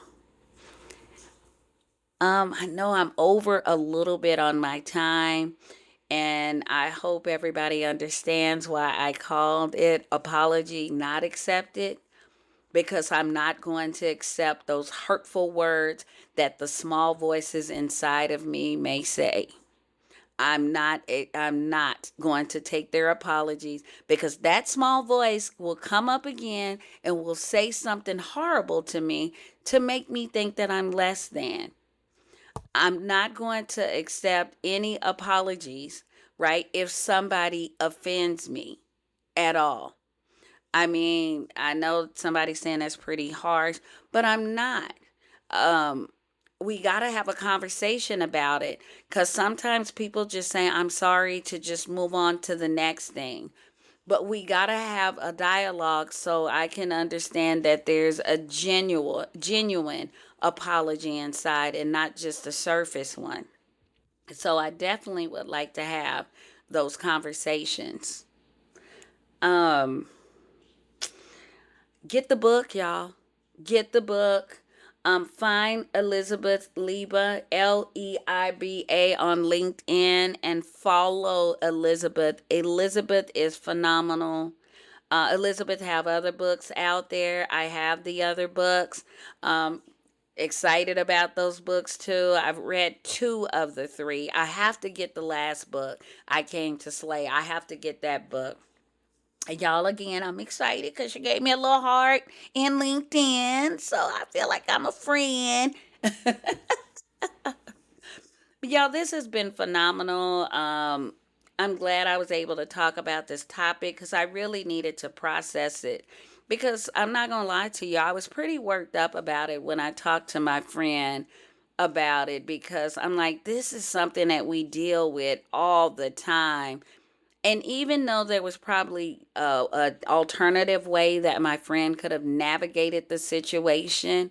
I know I'm over a little bit on my time, and I hope everybody understands why I called it apology not accepted, because I'm not going to accept those hurtful words that the small voices inside of me may say. I'm not going to take their apologies, because that small voice will come up again and will say something horrible to me to make me think that I'm less than. I'm not going to accept any apologies, right? If somebody offends me at all. I mean, I know somebody's saying that's pretty harsh, but I'm not. Um, we got to have a conversation about it, because sometimes people just say, I'm sorry, to just move on to the next thing. But we got to have a dialogue so I can understand that there's a genuine apology inside and not just a surface one. So I definitely would like to have those conversations. Um, Get the book, y'all. Get the book. Find Elizabeth Leiba, Leiba, on LinkedIn, and follow Elizabeth. Elizabeth is phenomenal. Elizabeth have other books out there. I have the other books. Um, Excited about those books too. I've read two of the three. I have to get the last book, I Came to Slay. I have to get that book. Y'all, again, I'm excited because she gave me a little heart in LinkedIn. So I feel like I'm a friend. But y'all, this has been phenomenal. I'm glad I was able to talk about this topic because I really needed to process it. Because I'm not going to lie to you, I was pretty worked up about it when I talked to my friend about it, because I'm like, this is something that we deal with all the time. And even though there was probably a alternative way that my friend could have navigated the situation,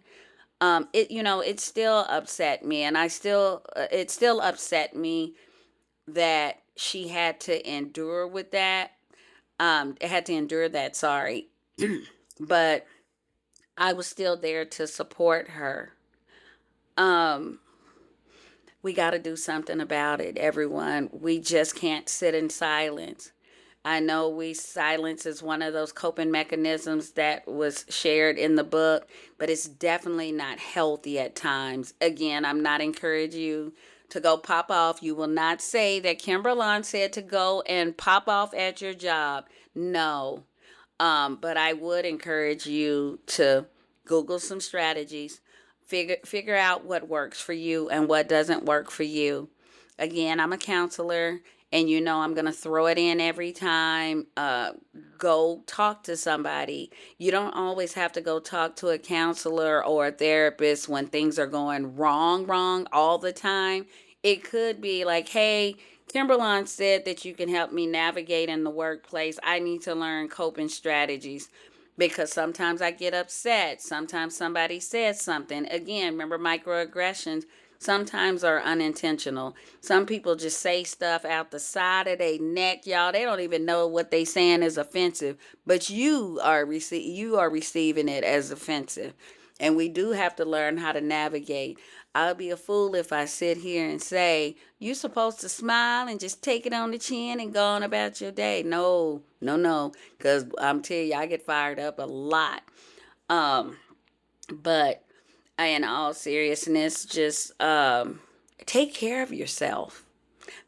it still upset me, and it still upset me that she had to endure with that. Had to endure that. Sorry, but I was still there to support her. Um, we got to do something about it, everyone. We just can't sit in silence. I know silence is one of those coping mechanisms that was shared in the book, but it's definitely not healthy at times. Again, I'm not encouraging you to go pop off. You will not say that Kimberlon said to go and pop off at your job. No. But I would encourage you to Google some strategies, figure out what works for you and what doesn't work for you. Again, I'm a counselor, and I'm going to throw it in every time. Go talk to somebody. You don't always have to go talk to a counselor or a therapist when things are going wrong all the time. It could be like, hey, Kimberlon said that you can help me navigate in the workplace. I need to learn coping strategies because sometimes I get upset. Sometimes somebody says something. Again, remember microaggressions sometimes are unintentional. Some people just say stuff out the side of their neck, y'all. They don't even know what they saying is offensive, but you are receiving it as offensive. And we do have to learn how to navigate. I'll be a fool if I sit here and say, you're supposed to smile and just take it on the chin and go on about your day. No, no, no. Because I'm telling you, I get fired up a lot. Um, but in all seriousness, just take care of yourself.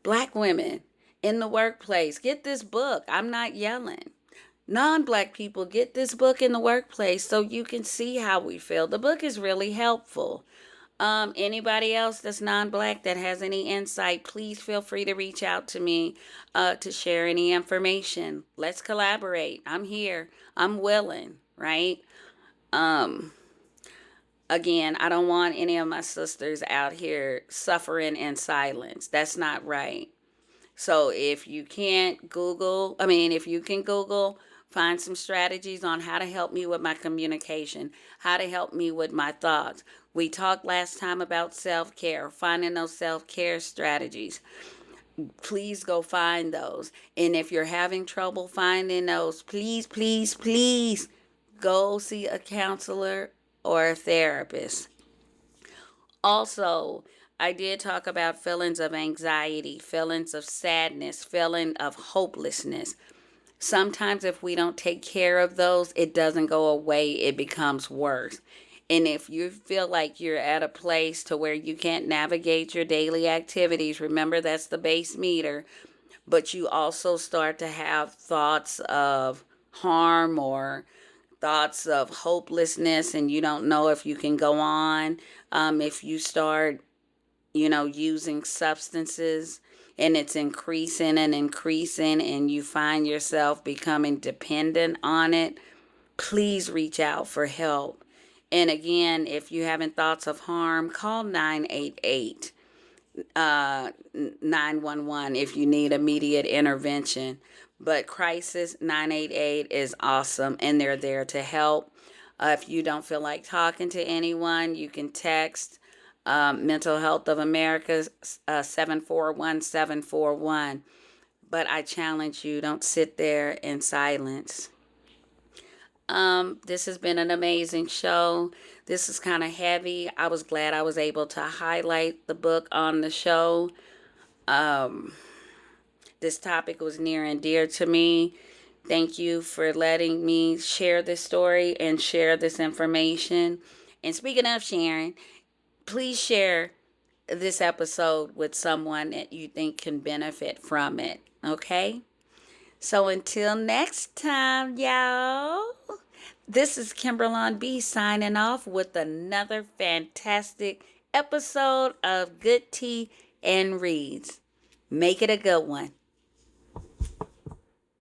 Black women in the workplace, get this book. I'm not yelling. Non-black people, get this book in the workplace so you can see how we feel. The book is really helpful. Anybody else that's non-black that has any insight, please feel free to reach out to me to share any information. Let's collaborate. I'm here. I'm willing, right? Um, Again, I don't want any of my sisters out here suffering in silence. That's not right. So if you can't if you can Google, find some strategies on how to help me with my communication, how to help me with my thoughts. We talked last time about self-care, finding those self-care strategies. Please go find those. And if you're having trouble finding those, please, please, please go see a counselor or a therapist. Also, I did talk about feelings of anxiety, feelings of sadness, feeling of hopelessness. Sometimes if we don't take care of those, it doesn't go away, it becomes worse. And if you feel like you're at a place to where you can't navigate your daily activities, remember that's the base meter, but you also start to have thoughts of harm or thoughts of hopelessness and you don't know if you can go on. If you start using substances and it's increasing and increasing and you find yourself becoming dependent on it, please reach out for help. And again, if you're having thoughts of harm, call 988, 911 if you need immediate intervention. But Crisis 988 is awesome and they're there to help. If you don't feel like talking to anyone, you can text Mental Health of America 741-741. But I challenge you, don't sit there in silence. This has been an amazing show. This is kind of heavy. I was glad I was able to highlight the book on the show. This topic was near and dear to me. Thank you for letting me share this story and share this information. And speaking of sharing, please share this episode with someone that you think can benefit from it. Okay? So until next time, y'all, this is Kimbralon B signing off with another fantastic episode of Good Tea and Reads. Make it a good one.